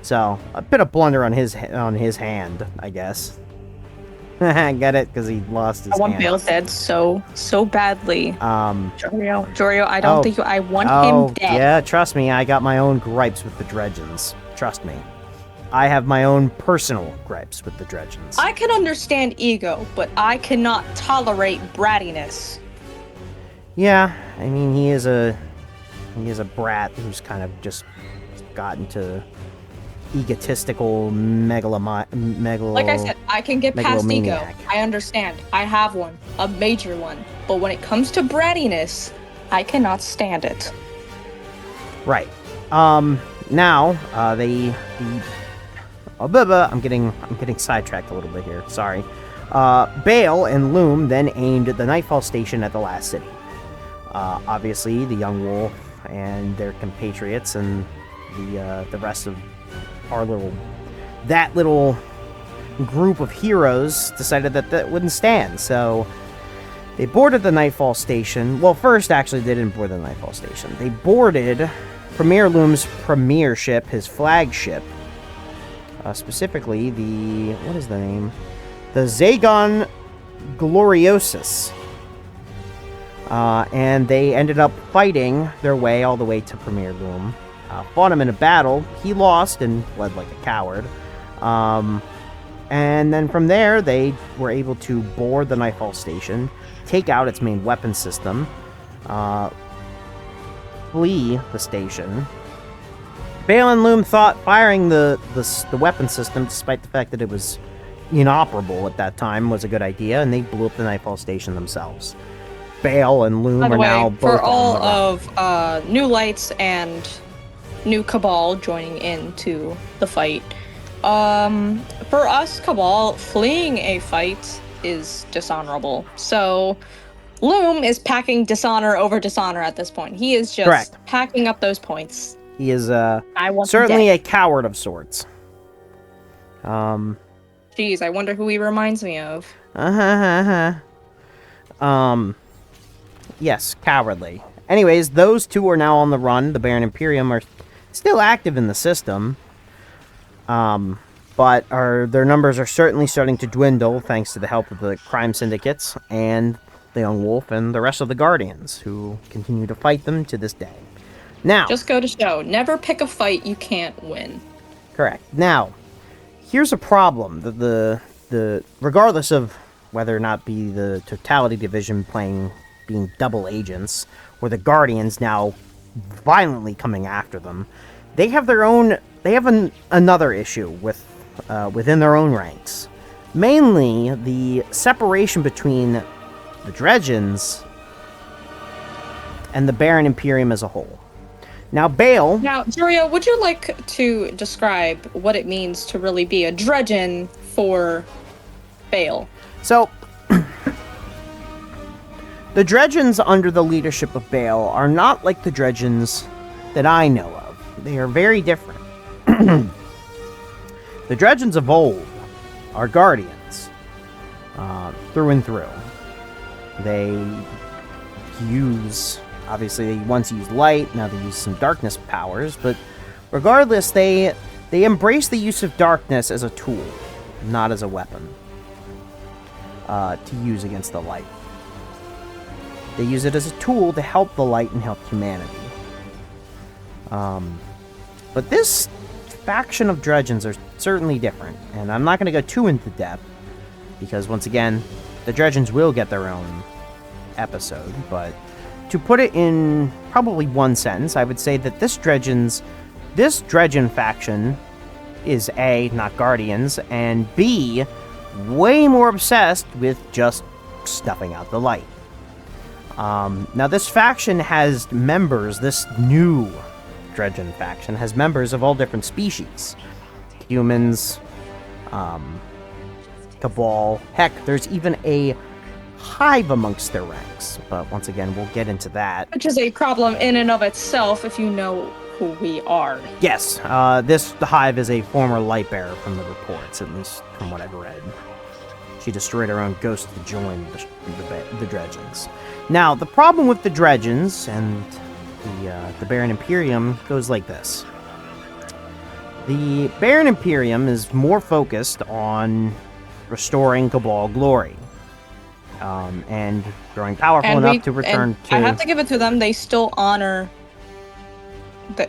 [SPEAKER 1] So a bit of blunder on his hand, I guess. Get it? Because he lost his hand.
[SPEAKER 2] I want Bale dead so badly. Jorio, I don't think I want him dead.
[SPEAKER 1] Yeah, trust me, I got my own gripes with the Dredgens. Trust me. I have my own personal gripes with the Dredgens.
[SPEAKER 2] I can understand ego, but I cannot tolerate brattiness.
[SPEAKER 1] Yeah, I mean, he is a brat who's kind of just gotten to egotistical
[SPEAKER 2] Like I said, I can get past ego. I understand. I have one, a major one. But when it comes to brattiness, I cannot stand it.
[SPEAKER 1] Right. Now, I'm getting sidetracked a little bit here. Sorry. Bale and Lume then aimed at the Nightfall Station at the last city. Obviously, the Young Wolf and their compatriots and the rest of our little group of heroes decided that wouldn't stand. So they boarded the Nightfall Station. Well, first, actually, they didn't board the Nightfall Station. They boarded Premier Lume's premier ship, his flagship. Specifically, what is the name? The Zagon Gloriosus. And they ended up fighting their way all the way to Premier Lume. Fought him in a battle. He lost and fled like a coward. And then from there, they were able to board the Nightfall Station, take out its main weapon system, flee the station. Bale and Lume thought firing the weapon system, despite the fact that it was inoperable at that time, was a good idea, and they blew up the Nightfall Station themselves. Bale and Lume are now both
[SPEAKER 2] for all
[SPEAKER 1] on the run.
[SPEAKER 2] of New Lights and New Cabal joining into the fight. For us, Cabal, fleeing a fight is dishonorable. So Lume is packing dishonor over dishonor at this point. He is just packing up those points.
[SPEAKER 1] He is certainly a coward of sorts.
[SPEAKER 2] Jeez, I wonder who he reminds me of.
[SPEAKER 1] Yes, cowardly. Anyways, those two are now on the run. The Barant Imperium are still active in the system. But their numbers are certainly starting to dwindle thanks to the help of the crime syndicates and the Young Wolf and the rest of the Guardians, who continue to fight them to this day. Now,
[SPEAKER 2] just go to show, never pick a fight you can't win.
[SPEAKER 1] Correct. Now, here's a problem. The regardless of whether or not be the Totality Division being double agents, or the Guardians now violently coming after them, they have another issue within their own ranks. Mainly the separation between the Dredgens and the Barant Imperium as a whole. Now, Bale...
[SPEAKER 2] Now, Juria, would you like to describe what it means to really be a dredgen for Bale?
[SPEAKER 1] So, the dredgens under the leadership of Bale are not like the dredgens that I know of. They are very different. The dredgens of old are guardians, through and through. They use, obviously, they once used light, now they use some darkness powers, but regardless, they embrace the use of darkness as a tool, not as a weapon, to use against the light. They use it as a tool to help the light and help humanity. But this faction of dredgens are certainly different, and I'm not going to go too into depth, because once again, the dredgens will get their own episode, but to put it in probably one sentence, I would say that this dredgen faction is A, not guardians, and B, way more obsessed with just snuffing out the light. Now this faction has members, this new dredgen faction has members of all different species. Humans, Cabal, heck, there's even a hive amongst their ranks, but once again, we'll get into that.
[SPEAKER 2] Which is a problem in and of itself if you know who we are.
[SPEAKER 1] Yes, the hive is a former light bearer from the reports, at least from what I've read. She destroyed her own ghost to join the dredgens. Now, the problem with the dredgens and the Barant Imperium goes like this. The Barant Imperium is more focused on restoring Cabal glory, and growing powerful enough to return to...
[SPEAKER 2] I have to give it to them, they still honor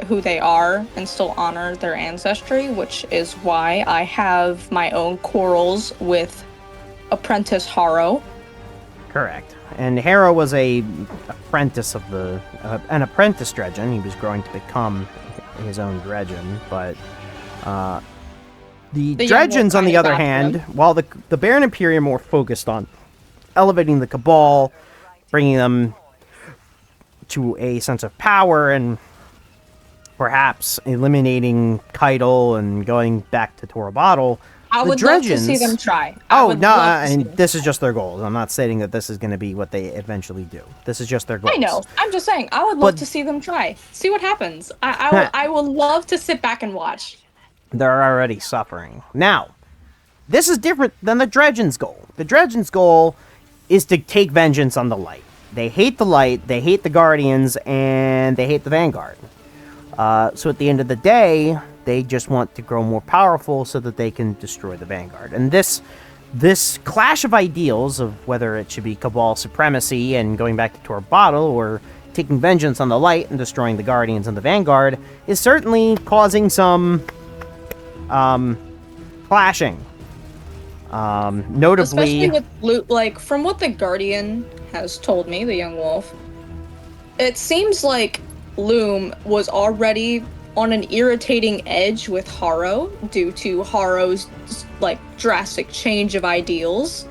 [SPEAKER 2] who they are and still honor their ancestry, which is why I have my own quarrels with Apprentice Harrow.
[SPEAKER 1] Correct. And Harrow was an apprentice dredgen. He was growing to become his own dredgen, but the dredgens, on the other hand, while the Barant Imperium more focused on elevating the Cabal, bringing them to a sense of power, and perhaps eliminating Keitel and going back to Torabottle,
[SPEAKER 2] I would love to see them try.
[SPEAKER 1] This is just their goals. I'm not stating that this is going to be what they eventually do. This is just their goals.
[SPEAKER 2] I know. I'm just saying, I would love to see them try. See what happens. I will love to sit back and watch.
[SPEAKER 1] They're already suffering. Now, this is different than the dredgens' goal. The dredgens' goal is to take vengeance on the light. They hate the light, they hate the Guardians, and they hate the Vanguard. So at the end of the day, they just want to grow more powerful so that they can destroy the Vanguard. And this clash of ideals of whether it should be Cabal supremacy and going back to Torabottle, or taking vengeance on the light and destroying the Guardians and the Vanguard, is certainly causing some clashing. Notably,
[SPEAKER 2] especially with Lume, like from what the Guardian has told me, the young wolf, it seems like Lume was already on an irritating edge with Harrow due to Harrow's like drastic change of ideals.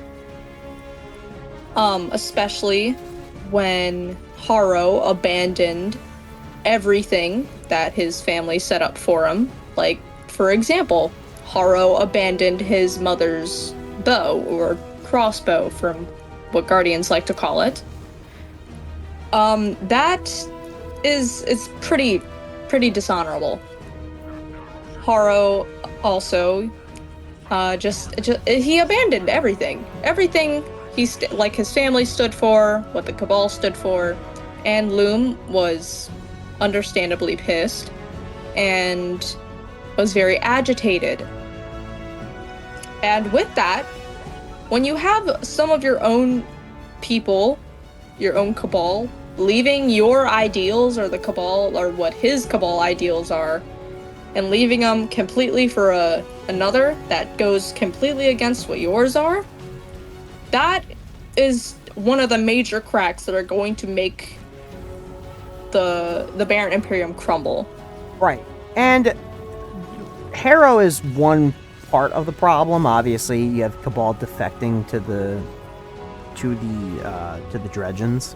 [SPEAKER 2] Especially when Harrow abandoned everything that his family set up for him. Like, for example, Harrow abandoned his mother's bow, or crossbow from what Guardians like to call it. That is pretty dishonorable. Harrow also just he abandoned everything like his family stood for, what the Cabal stood for, and Lume was understandably pissed and was very agitated. And with that, when you have some of your own people, your own Cabal, leaving your ideals, or the Cabal, or what his Cabal ideals are, and leaving them completely for another that goes completely against what yours are, that is one of the major cracks that are going to make the Barant Imperium crumble.
[SPEAKER 1] Right. And Harrow is one part of the problem. Obviously, you have Cabal defecting to the dredgens.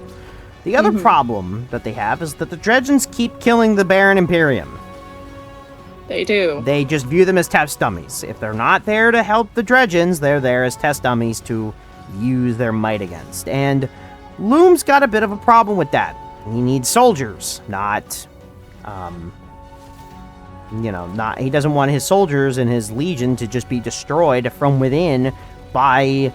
[SPEAKER 1] The other problem that they have is that the Dredgens keep killing the Barant Imperium.
[SPEAKER 2] They do.
[SPEAKER 1] They just view them as test dummies. If they're not there to help the Dredgens, they're there as test dummies to use their might against. And Lume's got a bit of a problem with that. He needs soldiers, not, he doesn't want his soldiers and his legion to just be destroyed from within by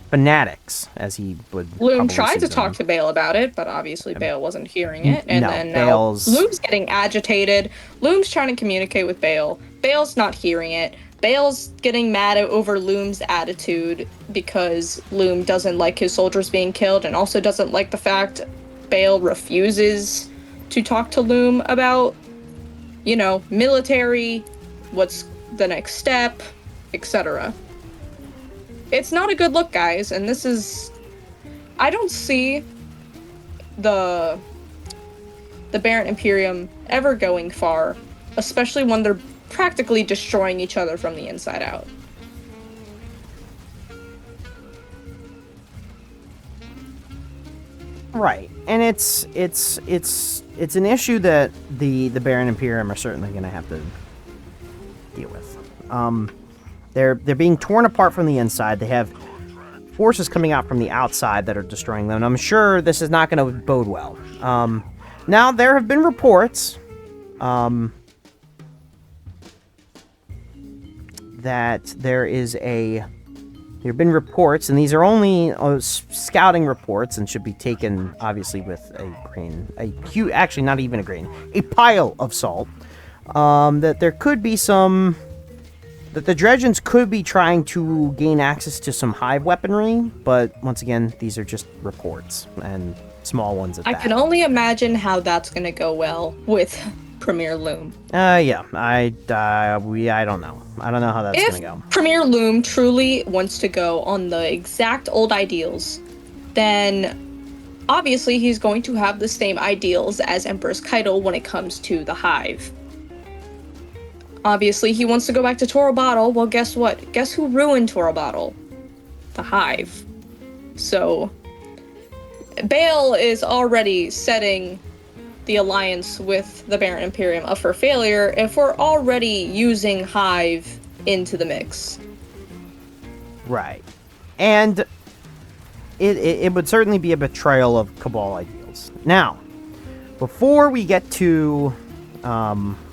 [SPEAKER 1] fanatics, as he would.
[SPEAKER 2] Lume tried to talk to Bale about it, but obviously Bale wasn't hearing it. And then now Lume's getting agitated. Lume's trying to communicate with Bale. Bale's not hearing it. Bale's getting mad over Lume's attitude because Lume doesn't like his soldiers being killed and also doesn't like the fact Bale refuses to talk to Lume about, military, what's the next step, etc. It's not a good look, guys, and this is... I don't see the Barant Imperium ever going far, especially when they're practically destroying each other from the inside out.
[SPEAKER 1] Right, and it's an issue that the Barant Imperium are certainly going to have to deal with. They're being torn apart from the inside. They have forces coming out from the outside that are destroying them. And I'm sure this is not going to bode well. Now, there have been reports that there have been reports, and these are only scouting reports and should be taken, obviously, with a grain, actually not even a grain, a pile of salt, that there could be that the Dredgens could be trying to gain access to some hive weaponry, but once again, these are just reports, and small ones at that.
[SPEAKER 2] I can only imagine how that's going to go well with Premier Lume.
[SPEAKER 1] Yeah, I don't know. I don't know how that's going to go.
[SPEAKER 2] If Premier Lume truly wants to go on the exact old ideals, then obviously he's going to have the same ideals as Empress Keitel when it comes to the hive. Obviously, he wants to go back to Torobottle. Well, guess what? Guess who ruined Torobottle? The hive. So, Bale is already setting the alliance with the Barant Imperium up for failure if we're already using hive into the mix.
[SPEAKER 1] Right. And it would certainly be a betrayal of Cabal ideals. Now, before we get to...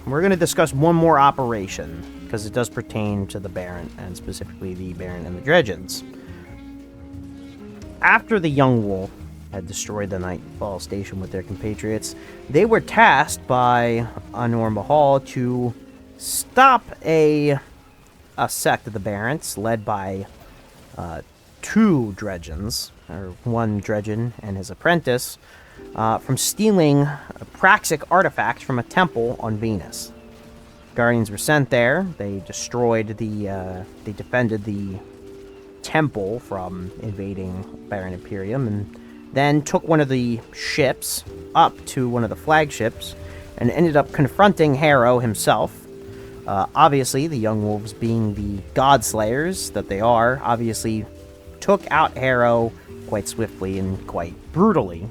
[SPEAKER 1] we're going to discuss one more operation, because it does pertain to the Barant, and specifically the Barant and the Dredgens. After the Young Wolf had destroyed the Nightfall Station with their compatriots, they were tasked by Anor Mahal to stop a sect of the Barants, led by two Dredgens, or one Dredgen and his apprentice, from stealing praxic artifacts from a temple on Venus. Guardians were sent there. They destroyed they defended the temple from invading Barant Imperium, and then took one of the ships up to one of the flagships and ended up confronting Harrow himself. Obviously, the Young Wolves, being the Godslayers that they are, obviously took out Harrow quite swiftly and quite brutally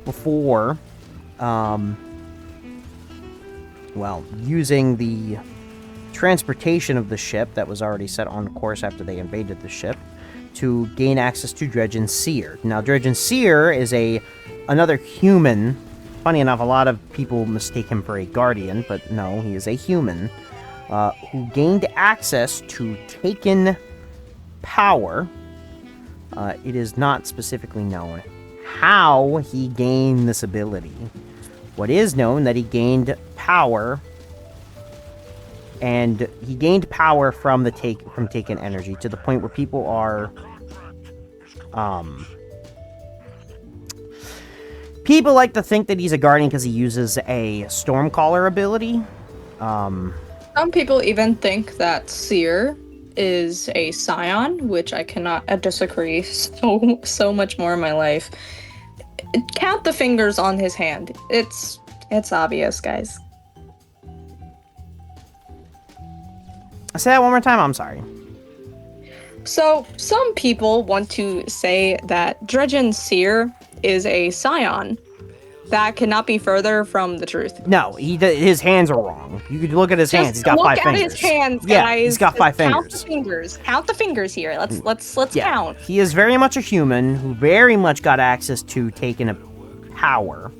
[SPEAKER 1] before, using the transportation of the ship that was already set on course after they invaded the ship to gain access to Dredgen Seer. Now, Dredgen Seer is another human. Funny enough, a lot of people mistake him for a Guardian, but no, he is a human who gained access to Taken power. It is not specifically known how he gained this ability. What is known that he gained power, and he gained power from Taken energy to the point where people are people like to think that he's a Guardian because he uses a Stormcaller ability.
[SPEAKER 2] Some people even think that Seer is a Scion, which I cannot disagree so much more in my life. Count the fingers on his hand. It's obvious, guys.
[SPEAKER 1] Say that one more time. I'm sorry.
[SPEAKER 2] So, some people want to say that Dredgen Seer is a scion. That cannot be further from the truth.
[SPEAKER 1] No, his hands are wrong. You could look at his hands. He's got 5 fingers.
[SPEAKER 2] Look at his hands,
[SPEAKER 1] yeah,
[SPEAKER 2] guys.
[SPEAKER 1] He's got 5 fingers.
[SPEAKER 2] Count the fingers. Count the fingers here. Let's count.
[SPEAKER 1] He is very much a human who very much got access to taking a power.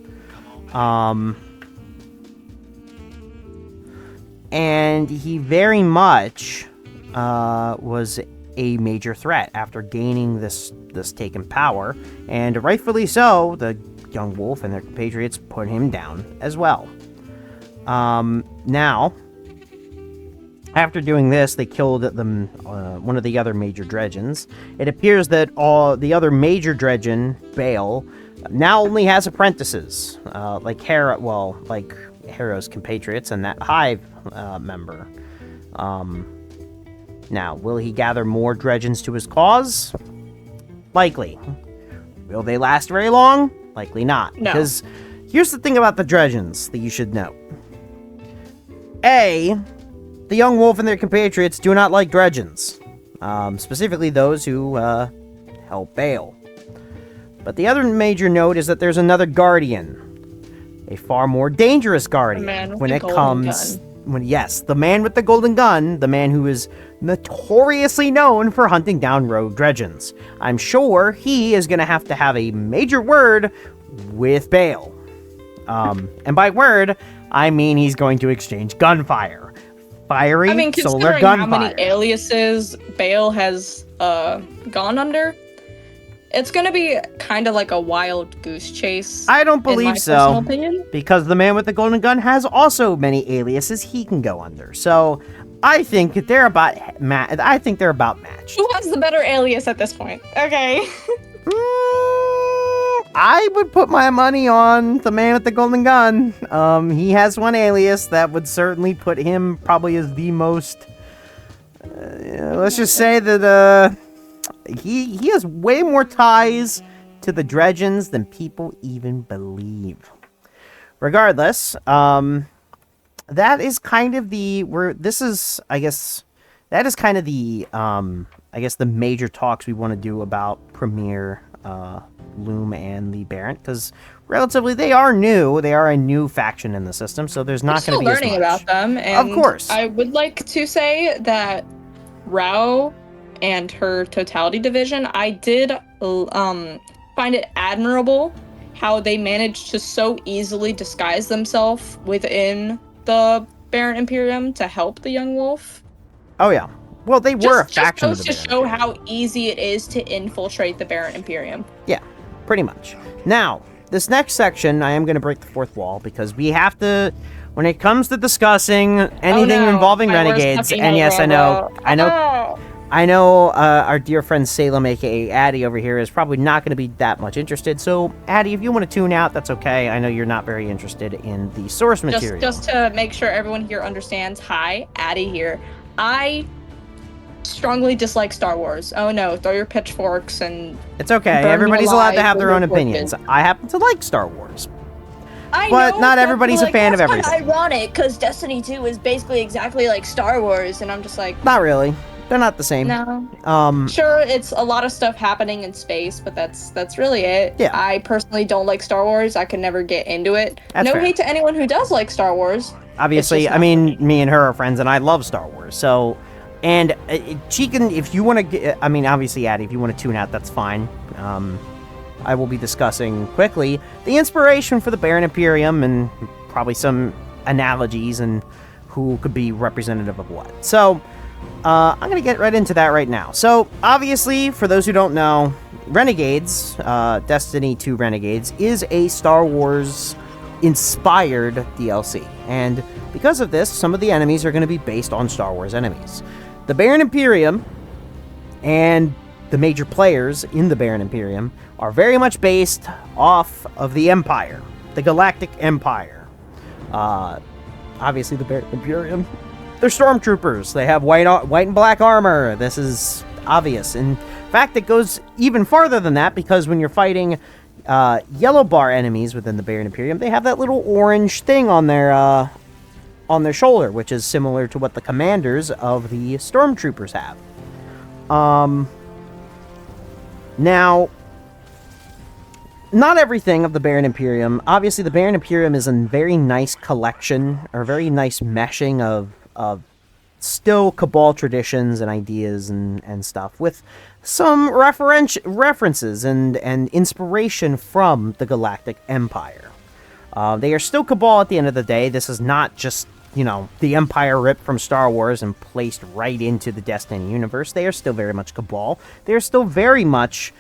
[SPEAKER 1] And he very much was a major threat after gaining this taken power, and rightfully so. The young wolf and their compatriots put him down as well. Now, after doing this, they killed one of the other major dredgens. It appears that all the other major dredgen, Bale, now only has apprentices, like Hera's compatriots and that Hive member. Now, will he gather more dredgens to his cause? Likely. Will they last very long? Likely not.
[SPEAKER 2] No.
[SPEAKER 1] Because here's the thing about the dredgens that you should know. A, the young wolf and their compatriots do not like dredgens. Specifically those who help Bale. But the other major note is that there's another guardian. A far more dangerous guardian when it comes... the man with the golden gun, the man who is notoriously known for hunting down rogue dredgens. I'm sure he is going to have a major word with Bale. And by word, I mean he's going to exchange gunfire. Fiery solar gunfire.
[SPEAKER 2] Considering how many aliases Bale has gone under, it's going to be kind of like a wild goose chase.
[SPEAKER 1] I don't believe so.
[SPEAKER 2] Personal opinion.
[SPEAKER 1] Because the man with the golden gun has also many aliases he can go under. So I think they're about matched.
[SPEAKER 2] Who has the better alias at this point? Okay.
[SPEAKER 1] I would put my money on the man with the golden gun. He has one alias that would certainly put him probably as the most... let's just say that... He has way more ties to the dredgens than people even believe. Regardless, that is kind of the the major talks we want to do about Premier, Lume, and the Barant, because relatively they are new. They are a new faction in the system, so there's not going to be as much.
[SPEAKER 2] Learning about them, and
[SPEAKER 1] of course,
[SPEAKER 2] I would like to say that Rao and her totality division, I did find it admirable how they managed to so easily disguise themselves within the Barant Imperium to help the young wolf.
[SPEAKER 1] Oh yeah. Well, they were a faction of the
[SPEAKER 2] Barant. To show how easy it is to infiltrate the Barant Imperium.
[SPEAKER 1] Yeah, pretty much. Now, this next section, I am going to break the fourth wall because we have to, when it comes to discussing anything involving renegades, and yes, I know our dear friend Salem, aka Addie over here, is probably not going to be that much interested. So, Addie, if you want to tune out, that's okay. I know you're not very interested in the source material.
[SPEAKER 2] Just to make sure everyone here understands, hi, Addie here. I strongly dislike Star Wars. Oh no, throw your pitchforks and...
[SPEAKER 1] It's okay. Everybody's allowed to have their own opinions. I happen to like Star Wars. But not everybody's a fan of everything.
[SPEAKER 2] That's kind of ironic, because Destiny 2 is basically exactly like Star Wars, and I'm just like...
[SPEAKER 1] Not really. They're not the same.
[SPEAKER 2] No. Sure, it's a lot of stuff happening in space, but that's really it.
[SPEAKER 1] Yeah.
[SPEAKER 2] I personally don't like Star Wars. I could never get into it.
[SPEAKER 1] That's fair.
[SPEAKER 2] Hate to anyone who does like Star Wars.
[SPEAKER 1] Obviously, I mean, me and her are friends, and I love Star Wars. So, and she can, if you want to, I mean, obviously, Addie, if you want to tune out, that's fine. I will be discussing quickly the inspiration for the Barant Imperium and probably some analogies and who could be representative of what. So, I'm going to get right into that right now. So, obviously, for those who don't know, Renegades, Destiny 2 Renegades, is a Star Wars inspired DLC. And because of this, some of the enemies are going to be based on Star Wars enemies. The Barant Imperium and the major players in the Barant Imperium are very much based off of the Empire, the Galactic Empire. Obviously, the Barant Imperium, they're stormtroopers. They have white and black armor. This is obvious. In fact, it goes even farther than that, because when you're fighting yellow bar enemies within the Barant Imperium, they have that little orange thing on their shoulder, which is similar to what the commanders of the stormtroopers have. not everything of the Barant Imperium. Obviously, the Barant Imperium is a very nice collection, or a very nice meshing of still Cabal traditions and ideas and stuff, with some references and inspiration from the Galactic Empire. They are still Cabal at the end of the day. This is not just, the Empire ripped from Star Wars and placed right into the Destiny universe. They are still very much Cabal. They are still very much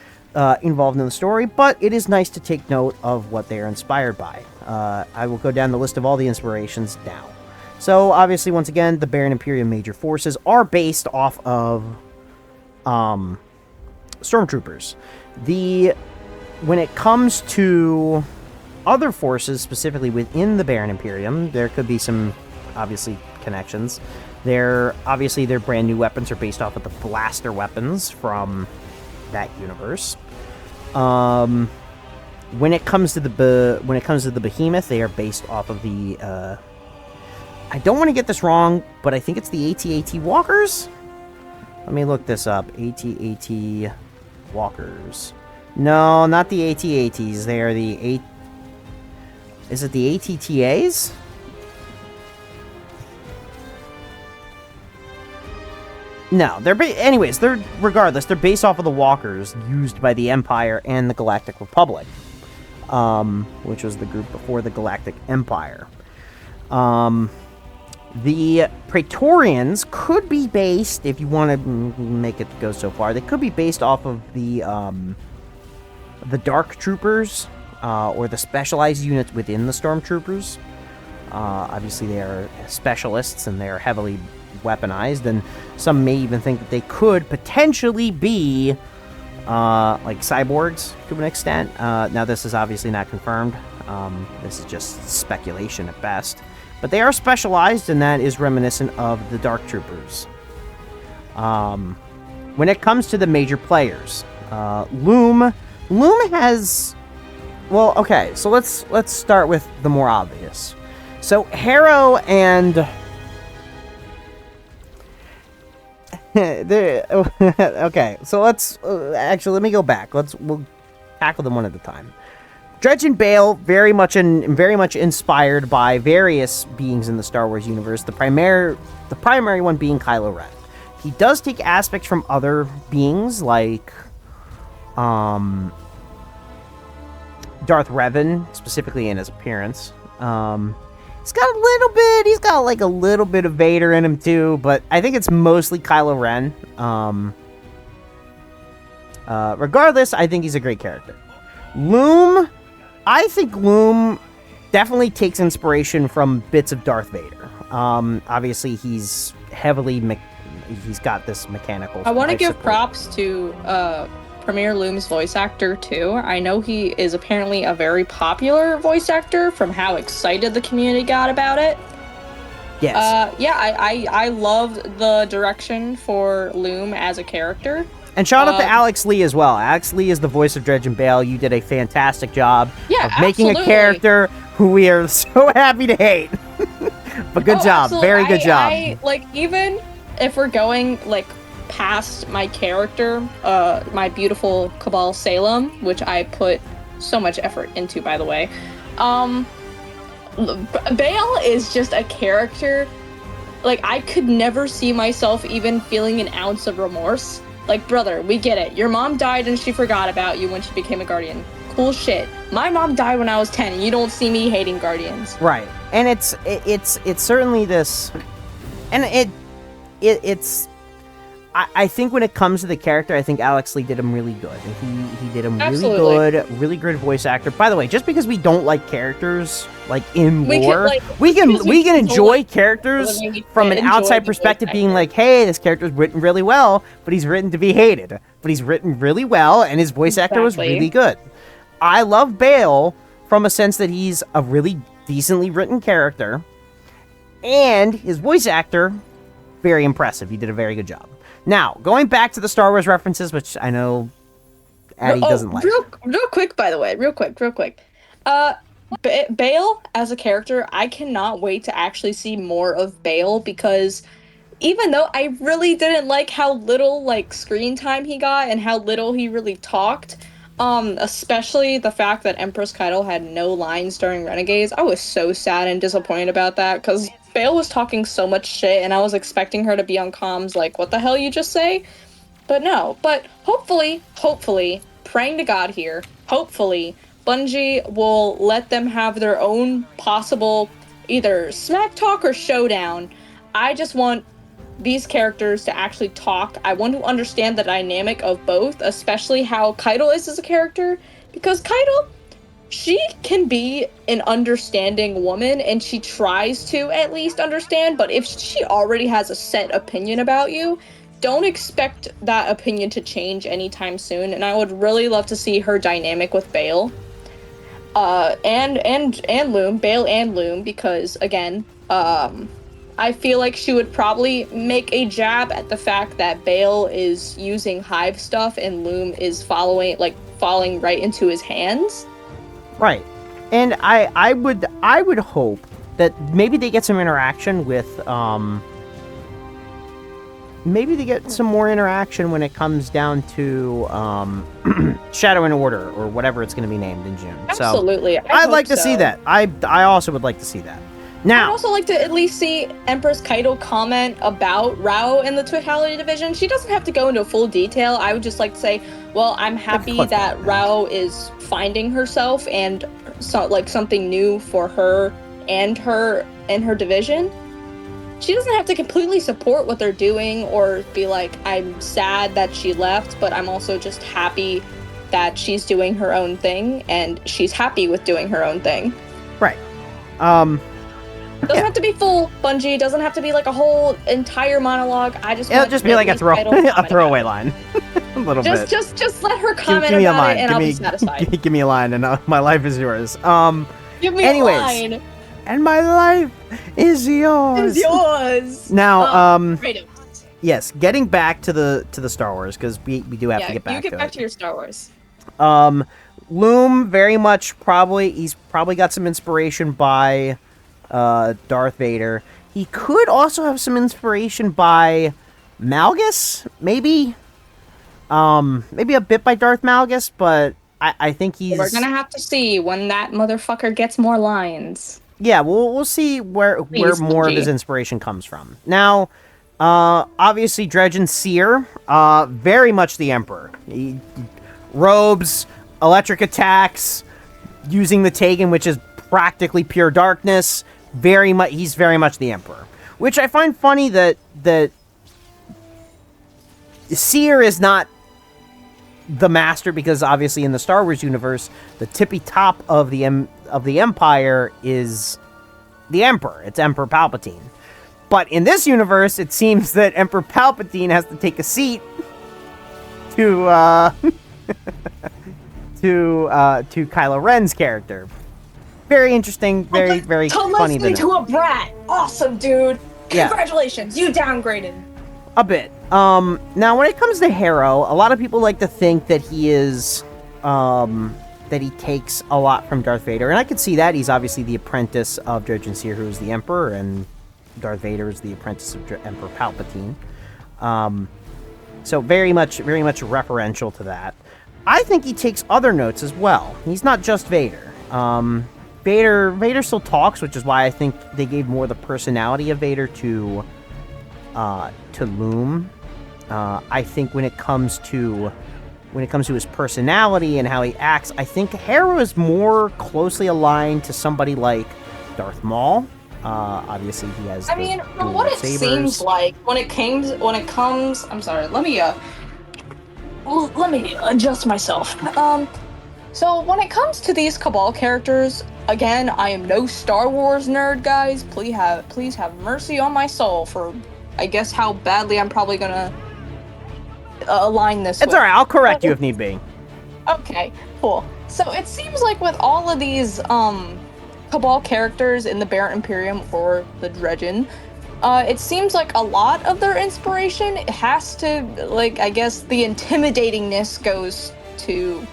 [SPEAKER 1] involved in the story, but it is nice to take note of what they are inspired by. I will go down the list of all the inspirations now. So, obviously, once again, the Barant Imperium major forces are based off of stormtroopers. When it comes to other forces, specifically within the Barant Imperium, there could be some, obviously, connections. Their brand new weapons are based off of the blaster weapons from that universe. When it comes to the Behemoth, they are based off of the I don't want to get this wrong, but I think it's the AT-AT Walkers? Let me look this up. AT-AT Walkers. No, not the AT-ATs. They are the Is it the ATTAs? No, anyways, regardless, they're based off of the Walkers used by the Empire and the Galactic Republic, which was the group before the Galactic Empire. The Praetorians could be based, if you want to make it go so far, they could be based off of the Dark Troopers, or the specialized units within the Stormtroopers. Obviously, they are specialists, and they are heavily weaponized, and some may even think that they could potentially be like cyborgs to an extent. Now, this is obviously not confirmed. This is just speculation at best. But they are specialized, and that is reminiscent of the Dark Troopers. When it comes to the major players, Lume has... Well, okay, so let's start with the more obvious. So, Harrow and... Okay, so let's... actually, let me go back. We'll tackle them one at a time. Dredge and Bale, very much inspired by various beings in the Star Wars universe. The primary one being Kylo Ren. He does take aspects from other beings like Darth Revan, specifically in his appearance. He's got a little bit of Vader in him too, but I think it's mostly Kylo Ren. Regardless, I think he's a great character. I think Lume definitely takes inspiration from bits of Darth Vader. Obviously, he's got this mechanical...
[SPEAKER 2] I want to give props to Premier Lume's voice actor, too. I know he is apparently a very popular voice actor from how excited the community got about it.
[SPEAKER 1] Yes.
[SPEAKER 2] I loved the direction for Lume as a character.
[SPEAKER 1] And shout out to Alex Lee as well. Alex Lee is the voice of Dredge and Bale. You did a fantastic job of making a character who we are so happy to hate. But good job. Absolutely. Very good job.
[SPEAKER 2] Even if we're going, past my character, my beautiful Cabal Salem, which I put so much effort into, by the way, Bale is just a character, I could never see myself even feeling an ounce of remorse. Brother, we get it. Your mom died and she forgot about you when she became a Guardian. Cool shit. My mom died when I was 10, and you don't see me hating Guardians.
[SPEAKER 1] Right. And it's certainly this... And it's... I think when it comes to the character, I think Alex Lee did him really good. He did him really good voice actor. By the way, just because we don't like characters in lore, we can enjoy characters from an outside perspective, being like, hey, this character's written really well, but he's written to be hated. But he's written really well, and his voice actor was really good. I love Bale from a sense that he's a really decently written character, and his voice actor, very impressive. He did a very good job. Now, going back to the Star Wars references, which I know Addie doesn't like.
[SPEAKER 2] Real quick, by the way. Real quick. Bale, as a character, I cannot wait to actually see more of Bale, because even though I really didn't like how little, screen time he got and how little he really talked, Especially the fact that Empress Keitel had no lines during Renegades. I was so sad and disappointed about that, because Bale was talking so much shit, and I was expecting her to be on comms like, what the hell you just say? But no. But hopefully, praying to God here, hopefully, Bungie will let them have their own possible either smack talk or showdown. I just want these characters to actually talk. I want to understand the dynamic of both, especially how Keitel is as a character, because Keitel, she can be an understanding woman, and she tries to at least understand, but if she already has a set opinion about you, don't expect that opinion to change anytime soon, and I would really love to see her dynamic with Bale. And Lume, Bale and Lume, because again, I feel like she would probably make a jab at the fact that Bale is using Hive stuff and Lume is falling right into his hands.
[SPEAKER 1] Right. And I would hope that maybe they get some interaction with maybe they get some more interaction when it comes down to Shadow and Order, or whatever it's going to be named in June.
[SPEAKER 2] Absolutely.
[SPEAKER 1] So I'd like to see that. I also would like to see that. Now,
[SPEAKER 2] I'd also like to at least see Empress Keitel comment about Rao and the Totality Division. She doesn't have to go into full detail. I would just like to say, well, I'm happy that Rao is finding herself and something new for her and her division. She doesn't have to completely support what they're doing or be like, I'm sad that she left, but I'm also just happy that she's doing her own thing, and she's happy with doing her own thing.
[SPEAKER 1] Right.
[SPEAKER 2] Doesn't have to be full, Bungie. Doesn't have to be like a whole entire monologue.
[SPEAKER 1] It'll just be like a throwaway line. A little bit.
[SPEAKER 2] Just let her comment about it, and I'll be satisfied.
[SPEAKER 1] Give me a line, and my life is yours.
[SPEAKER 2] Give me a line.
[SPEAKER 1] And my life is yours.
[SPEAKER 2] Is yours.
[SPEAKER 1] Now, yes, getting back to the Star Wars, because we do have to get back to it.
[SPEAKER 2] You get back to your Star Wars.
[SPEAKER 1] Lume very much he's probably got some inspiration by Darth Vader. He could also have some inspiration by Malgus, maybe. Maybe a bit by Darth Malgus, but I think he's...
[SPEAKER 2] We're gonna have to see when that motherfucker gets more lines.
[SPEAKER 1] Yeah, we'll see where more of his inspiration comes from. Now, obviously, Dredge and Seer, very much the Emperor. Robes, electric attacks, using the Tegan, which is practically pure darkness. He's very much the Emperor. Which I find funny that Seer is not the master, because obviously in the Star Wars universe, the tippy top of the Empire is the Emperor. It's Emperor Palpatine. But in this universe, it seems that Emperor Palpatine has to take a seat to Kylo Ren's character. Very interesting. Very funny.
[SPEAKER 2] To a brat. Awesome, dude. Congratulations, you downgraded.
[SPEAKER 1] A bit. Now, when it comes to Harrow, a lot of people like to think that he is, that he takes a lot from Darth Vader, and I can see that. He's obviously the apprentice of Dredge and Seer, who is the Emperor, and Darth Vader is the apprentice of Emperor Palpatine. So very much referential to that. I think he takes other notes as well. He's not just Vader. Vader still talks, which is why I think they gave more the personality of Vader to Lume. I think when it comes to his personality and how he acts, I think Harrow is more closely aligned to somebody like Darth Maul. Obviously, he has.
[SPEAKER 2] I mean, from what it seems like, when it comes, I'm sorry. Let me adjust myself. So when it comes to these Cabal characters, again, I am no Star Wars nerd, guys. Please have mercy on my soul for, I guess, how badly I'm probably gonna align this.
[SPEAKER 1] It's alright, I'll correct you if need be.
[SPEAKER 2] Okay, cool. So it seems like with all of these Cabal characters in the Barant Imperium or the Dredgen, it seems like a lot of their inspiration has to, like, I guess the intimidatingness goes to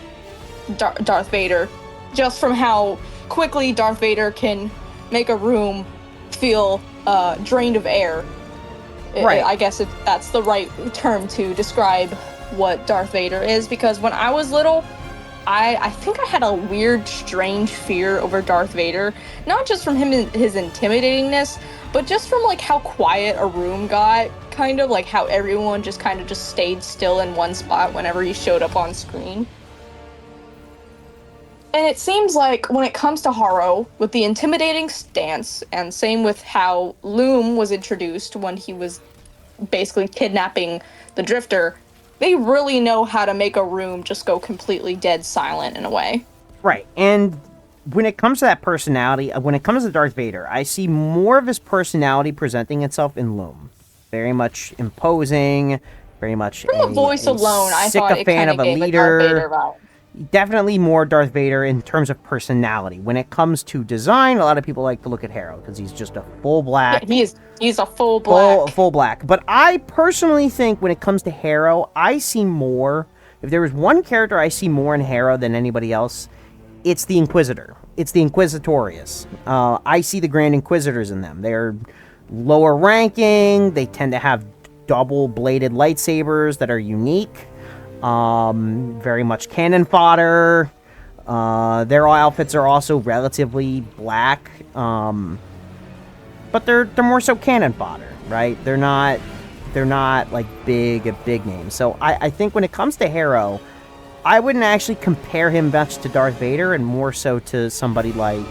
[SPEAKER 2] Darth Vader, just from how quickly Darth Vader can make a room feel drained of air.
[SPEAKER 1] Right.
[SPEAKER 2] I guess if that's the right term to describe what Darth Vader is, because when I was little, I think I had a weird, strange fear over Darth Vader, not just from him and his intimidatingness, but just from like how quiet a room got, kind of like how everyone just kind of just stayed still in one spot whenever he showed up on screen. And it seems like when it comes to Haro, with the intimidating stance, and same with how Lume was introduced when he was basically kidnapping the Drifter, they really know how to make a room just go completely dead silent in a way.
[SPEAKER 1] Right. And when it comes to that personality, when it comes to Darth Vader, I see more of his personality presenting itself in Lume. Very much imposing, very much
[SPEAKER 2] From the voice alone, I thought it kind of gave a Darth Vader vibe.
[SPEAKER 1] Definitely more Darth Vader in terms of personality. When it comes to design, a lot of people like to look at Haro because he's just a full black.
[SPEAKER 2] Yeah, he's a full black.
[SPEAKER 1] Full black. But I personally think when it comes to Haro, I see more. If there was one character I see more in Haro than anybody else, it's the Inquisitor. It's the Inquisitorius. I see the Grand Inquisitors in them. They're lower ranking. They tend to have double-bladed lightsabers that are unique. Very much cannon fodder. Their outfits are also relatively black. But they're more so cannon fodder, right? They're not like big names. So I think when it comes to Haro, I wouldn't actually compare him much to Darth Vader, and more so to somebody like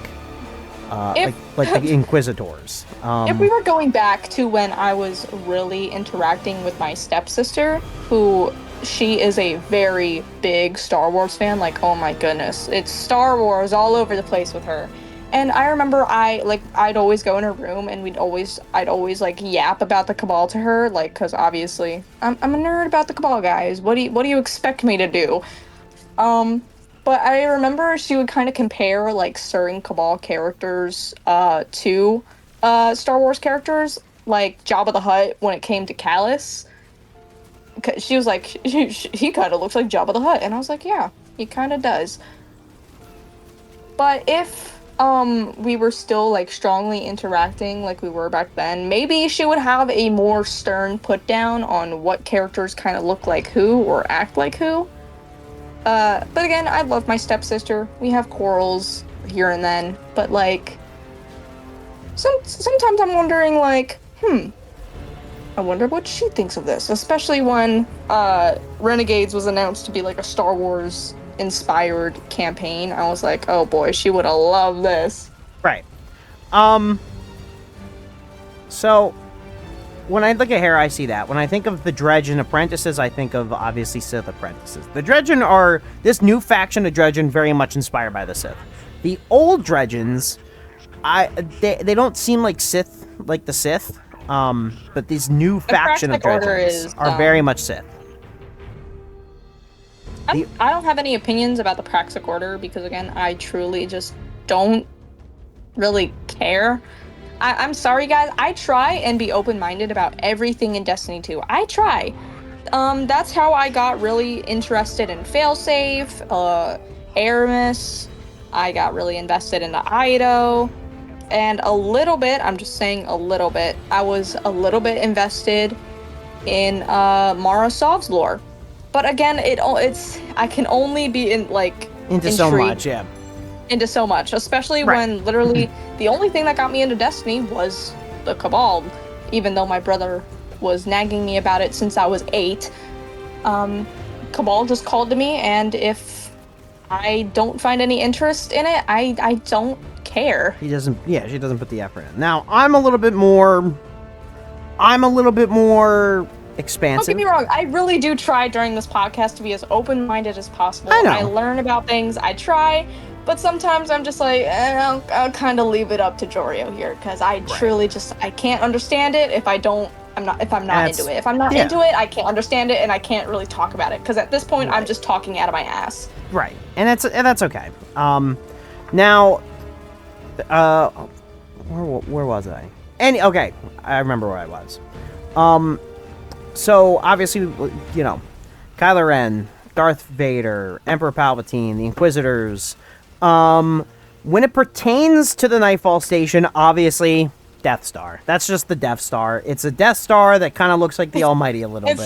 [SPEAKER 1] the Inquisitors.
[SPEAKER 2] If we were going back to when I was really interacting with my stepsister, she is a very big Star Wars fan, like, oh my goodness, it's Star Wars all over the place with her. And I remember I'd always go in her room and I'd always like yap about the Cabal to her, like, because obviously I'm a nerd about the Cabal, guys. What do you expect me to do? But I remember she would kind of compare like certain Cabal characters to Star Wars characters, like Jabba the Hutt when it came to Callus. She was like, he kind of looks like Jabba the Hutt, and I was like, yeah, he kind of does. But if we were still like strongly interacting like we were back then, maybe she would have a more stern put down on what characters kind of look like who or act like who. But again, I love my stepsister. We have quarrels here and then, but like sometimes I'm wondering like, I wonder what she thinks of this, especially when Renegades was announced to be like a Star Wars inspired campaign. I was like, oh boy, she would have loved this.
[SPEAKER 1] Right. So when I look at Hera, I see that. When I think of the Dredgen apprentices, I think of obviously Sith apprentices. The Dredgen are this new faction of Dredgen, very much inspired by the Sith. The old Dredgens, they don't seem like Sith, like the Sith. But these new faction of Dredgens are very much Sith.
[SPEAKER 2] I don't have any opinions about the Praxic Order because, again, I truly just don't really care. I'm sorry, guys. I try and be open-minded about everything in Destiny 2. I try. That's how I got really interested in Failsafe, Aramis. I got really invested into Ido. And a little bit, I'm just saying a little bit, I was a little bit invested in Mara Sov's lore. But again, I can only be
[SPEAKER 1] into so much, yeah.
[SPEAKER 2] Into so much, especially when literally the only thing that got me into Destiny was the Cabal, even though my brother was nagging me about it since I was 8. Cabal just called to me, and if I don't find any interest in it, I don't care.
[SPEAKER 1] She doesn't put the effort in. Now, I'm a little bit more expansive.
[SPEAKER 2] Don't get me wrong, I really do try during this podcast to be as open-minded as possible.
[SPEAKER 1] I know.
[SPEAKER 2] I learn about things, I try, but sometimes I'm just like, I'll kind of leave it up to Jorio here, because I truly just, I can't understand it if I'm not into it. If I'm not into it, I can't understand it, and I can't really talk about it, because at this point, I'm just talking out of my ass.
[SPEAKER 1] Right, and that's okay. Now, where was I? Okay, I remember where I was. So obviously, you know, Kylo Ren, Darth Vader, Emperor Palpatine, the Inquisitors. When it pertains to the Nightfall Station, obviously, Death Star. That's just the Death Star. It's a Death Star that kind of looks like the Almighty a little bit.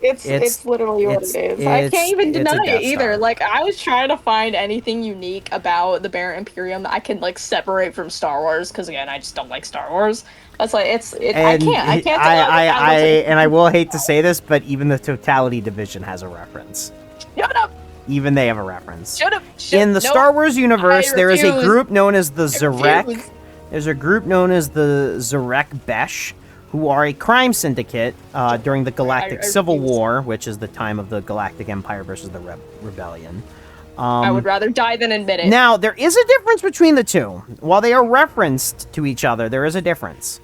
[SPEAKER 2] It's literally what it is. I can't even deny it either.
[SPEAKER 1] Star.
[SPEAKER 2] Like, I was trying to find anything unique about the Barant Imperium that I can like separate from Star Wars, because again, I just don't like Star Wars. That's like I can't.
[SPEAKER 1] And I will hate to say this, but even the Totality Division has a reference.
[SPEAKER 2] Shut up.
[SPEAKER 1] Even they have a reference.
[SPEAKER 2] Shut up.
[SPEAKER 1] In the Star Wars universe, there is a group known as the Zarek. There's a group known as the Zarek Besh, who are a crime syndicate during the Galactic Civil War, which is the time of the Galactic Empire versus the Rebellion.
[SPEAKER 2] I would rather die than admit it.
[SPEAKER 1] Now, there is a difference between the two. While they are referenced to each other, there is a difference.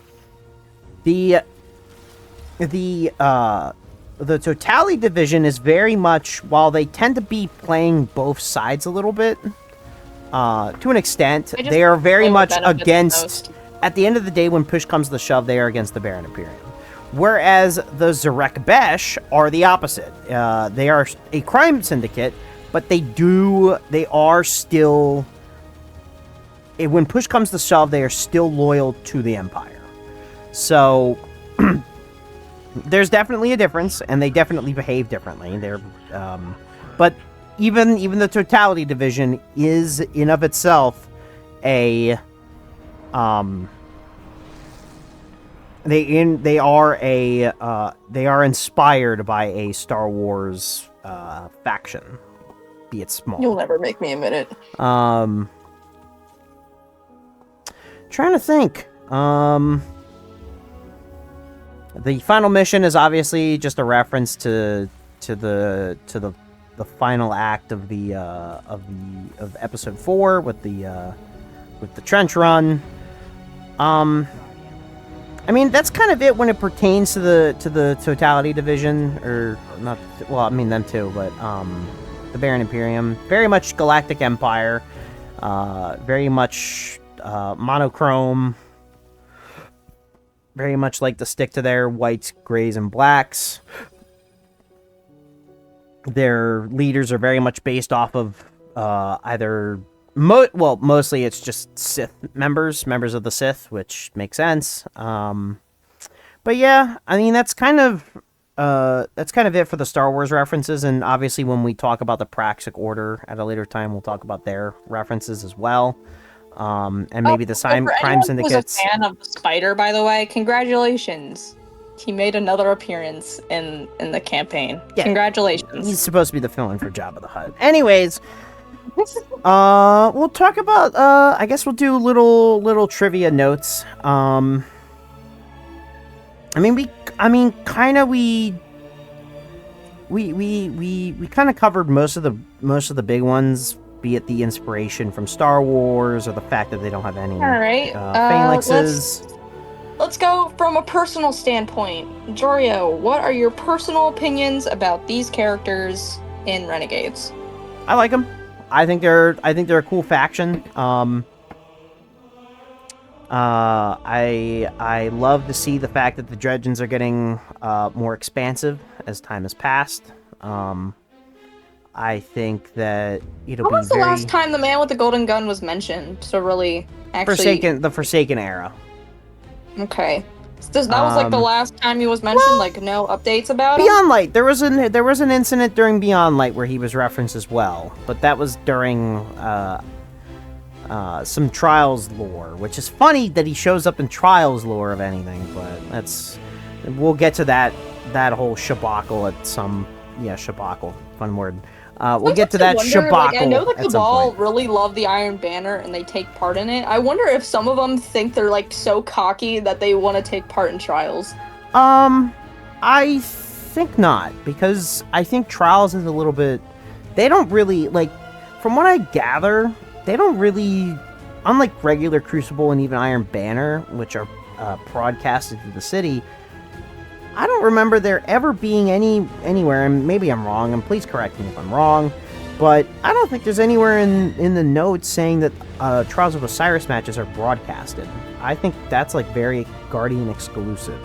[SPEAKER 1] The Totality Division is very much, while they tend to be playing both sides a little bit, to an extent, they are very much against, at the end of the day, when push comes to shove, they are against the Barant Imperium. Whereas the Zarek Besh are the opposite. They are a crime syndicate, but they are still, when push comes to shove, they are still loyal to the Empire. So, there's definitely a difference, and they definitely behave differently. But even the Totality Division is in of itself they are inspired by a Star Wars faction, be it small.
[SPEAKER 2] You'll never make me admit it.
[SPEAKER 1] Trying to think. The final mission is obviously just a reference to the final act of episode 4 with the trench run. I mean, that's kind of it when it pertains to the Totality Division, or not. Well, I mean them too, but the Barant Imperium, very much Galactic Empire, very much monochrome. Very much like to stick to their whites, grays, and blacks. Their leaders are very much based off of either... mostly it's just Sith members of the Sith, which makes sense. But yeah, I mean, that's kind of it for the Star Wars references, and obviously when we talk about the Praxic Order at a later time, we'll talk about their references as well. And maybe the crime syndicates.
[SPEAKER 2] Who's a fan of the Spider, by the way, congratulations. He made another appearance in the campaign. Yeah. Congratulations.
[SPEAKER 1] He's supposed to be the fill-in for Jabba the Hutt. Anyways, we'll talk about. I guess we'll do little trivia notes. We kind of covered most of the big ones. Be it the inspiration from Star Wars or the fact that they don't have any phalanxes.
[SPEAKER 2] Let's go from a personal standpoint. Jorio, what are your personal opinions about these characters in Renegades?
[SPEAKER 1] I like them. I think they're a cool faction. I love to see the fact that the Dredgens are getting more expansive as time has passed. I think that it'll be
[SPEAKER 2] When was the last time the man with the golden gun was mentioned? So really, actually...
[SPEAKER 1] the Forsaken era.
[SPEAKER 2] Okay. That was like the last time he was mentioned, like no updates about him?
[SPEAKER 1] Beyond Light. There was an incident during Beyond Light where he was referenced as well, but that was during some Trials lore, which is funny that he shows up in Trials lore of anything, but we'll get to that whole shabacle at some... Yeah, shabacle. Fun word. We'll get to that shabacle. Like,
[SPEAKER 2] I know the Cabal really love the Iron Banner and they take part in it. I wonder if some of them think they're like so cocky that they want to take part in Trials.
[SPEAKER 1] I think not, because I think Trials is a little bit... They don't really, like, from what I gather, they don't really, unlike regular Crucible and even Iron Banner, which are broadcasted to the city, I don't remember there ever being anywhere, and maybe I'm wrong, and please correct me if I'm wrong, but I don't think there's anywhere in the notes saying that Trials of Osiris matches are broadcasted. I think that's like very Guardian exclusive.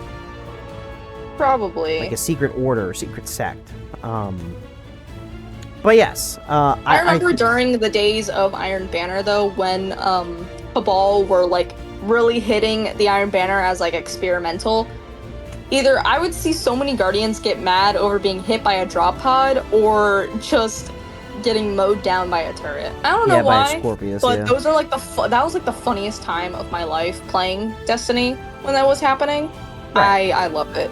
[SPEAKER 2] Probably.
[SPEAKER 1] Like a secret order or secret sect. But yes. I
[SPEAKER 2] remember during the days of Iron Banner, though, when Cabal were like really hitting the Iron Banner as like experimental, either I would see so many Guardians get mad over being hit by a drop pod or just getting mowed down by a turret. I don't know
[SPEAKER 1] by a
[SPEAKER 2] why,
[SPEAKER 1] Scorpius,
[SPEAKER 2] but
[SPEAKER 1] yeah.
[SPEAKER 2] those are like that was like the funniest time of my life playing Destiny when that was happening.
[SPEAKER 1] Right.
[SPEAKER 2] I loved it.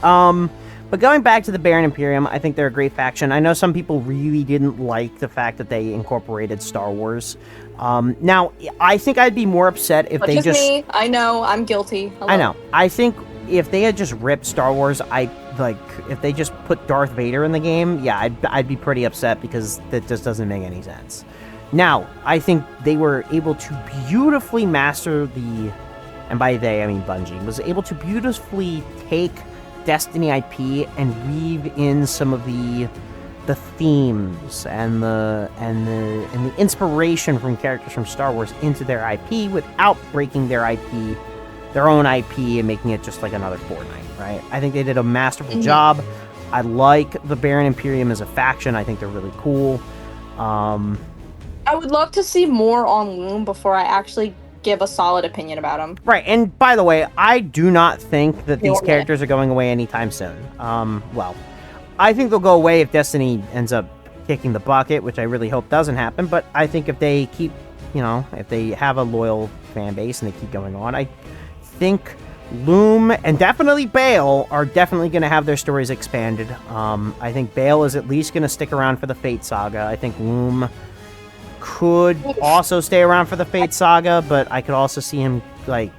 [SPEAKER 1] But going back to the Barant Imperium, I think they're a great faction. I know some people really didn't like the fact that they incorporated Star Wars. Now, I think I'd be more upset if
[SPEAKER 2] But
[SPEAKER 1] they
[SPEAKER 2] just me. I know, I'm guilty. Hello.
[SPEAKER 1] I know. I think if they had just ripped Star Wars, if they just put Darth Vader in the game, yeah, I'd be pretty upset because that just doesn't make any sense. Now, I think they were able to beautifully master and by they I mean Bungie, was able to beautifully take Destiny IP and weave in some of the themes and the inspiration from characters from Star Wars into their IP without breaking their own IP and making it just like another Fortnite, right? I think they did a masterful job. I like the Barant Imperium as a faction. I think they're really cool.
[SPEAKER 2] I would love to see more on Lume before I actually give a solid opinion about him.
[SPEAKER 1] Right, and by the way, I do not think that these characters are going away anytime soon. Well, I think they'll go away if Destiny ends up kicking the bucket, which I really hope doesn't happen, but I think if they keep, if they have a loyal fan base and they keep going on, I think Lume and definitely Bale are definitely going to have their stories expanded. I think Bale is at least going to stick around for the Fate Saga. I think Lume could also stay around for the Fate Saga, but I could also see him like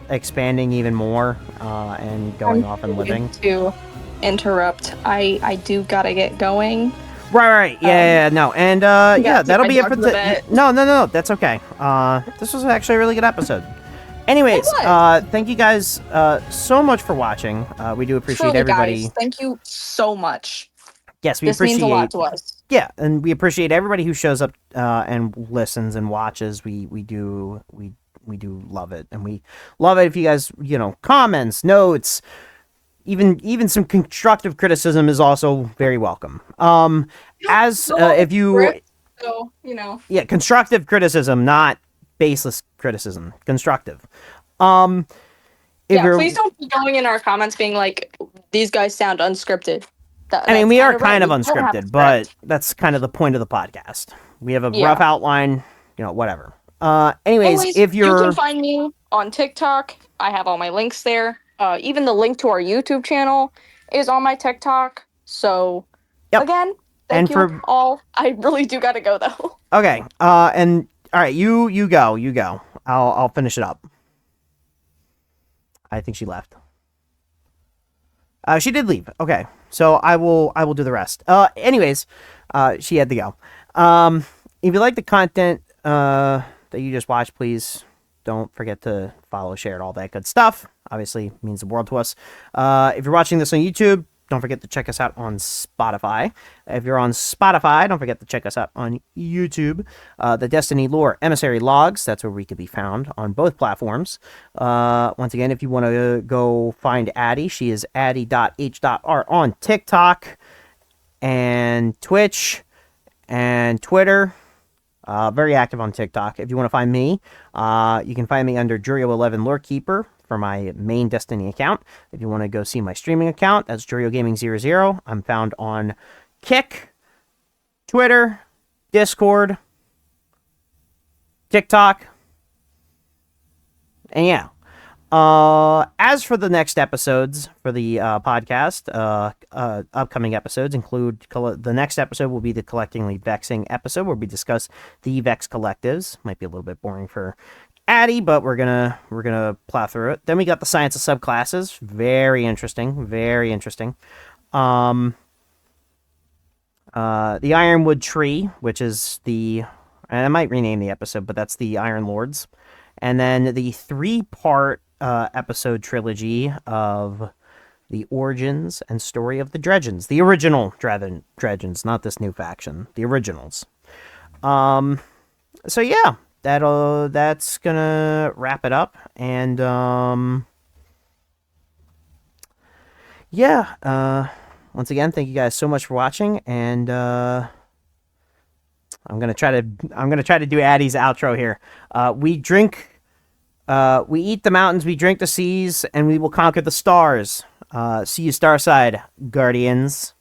[SPEAKER 1] expanding even more and going off and living.
[SPEAKER 2] To interrupt, I do gotta get going.
[SPEAKER 1] Right. Yeah, no, and yeah, that'll be it for the. No, that's okay. This was actually a really good episode. Anyways, thank you guys so much for watching. We do appreciate
[SPEAKER 2] Truly,
[SPEAKER 1] everybody.
[SPEAKER 2] Guys, thank you so much.
[SPEAKER 1] Yes,
[SPEAKER 2] this means a lot to us.
[SPEAKER 1] Yeah, and we appreciate everybody who shows up and listens and watches. We do love it, and we love it if you guys comments, notes, even some constructive criticism is also very welcome. If you
[SPEAKER 2] so
[SPEAKER 1] yeah, constructive criticism, not baseless criticism, constructive. Please
[SPEAKER 2] don't be going in our comments being like, these guys sound unscripted.
[SPEAKER 1] I mean, we are kind of unscripted, but that's kind of the point of the podcast. We have a rough outline, whatever. Anyways, if you
[SPEAKER 2] can find me on TikTok, I have all my links there. Even the link to our YouTube channel is on my TikTok. So, again, thank you all. I really do gotta go though.
[SPEAKER 1] Okay. And all right, you go. I'll finish it up. I think she left. She did leave. Okay. So I will do the rest. Anyways, she had to go. If you like the content that you just watched, please don't forget to follow, share it, all that good stuff. Obviously means the world to us. If you're watching this on YouTube, don't forget to check us out on Spotify. If you're on Spotify, don't forget to check us out on YouTube. The Destiny Lore Emissary Logs, that's where we can be found on both platforms. Once again, if you want to go find Addie, she is addie.h.art on TikTok and Twitch and Twitter. Very active on TikTok. If you want to find me, you can find me under Jurio11 Lorekeeper for my main Destiny account. If you want to go see my streaming account, that's JurioGaming00. I'm found on Kick, Twitter, Discord, TikTok, and yeah. As for the next episodes for the podcast, upcoming episodes include the next episode will be the Collectively Vexing episode where we discuss the Vex collectives. Might be a little bit boring for Addie, but we're gonna plow through it. Then we got the Science of Subclasses, very interesting. The Ironwood Tree, which is and I might rename the episode, but that's the Iron Lords, and then the 3-part episode trilogy of the origins and story of the Dredgens, the original Dredgens, not this new faction, the originals. So yeah, that's gonna wrap it up, and once again, thank you guys so much for watching, and I'm gonna try to do Addie's outro here. We drink We eat the mountains, we drink the seas, and we will conquer the stars. See you Starside, Guardians.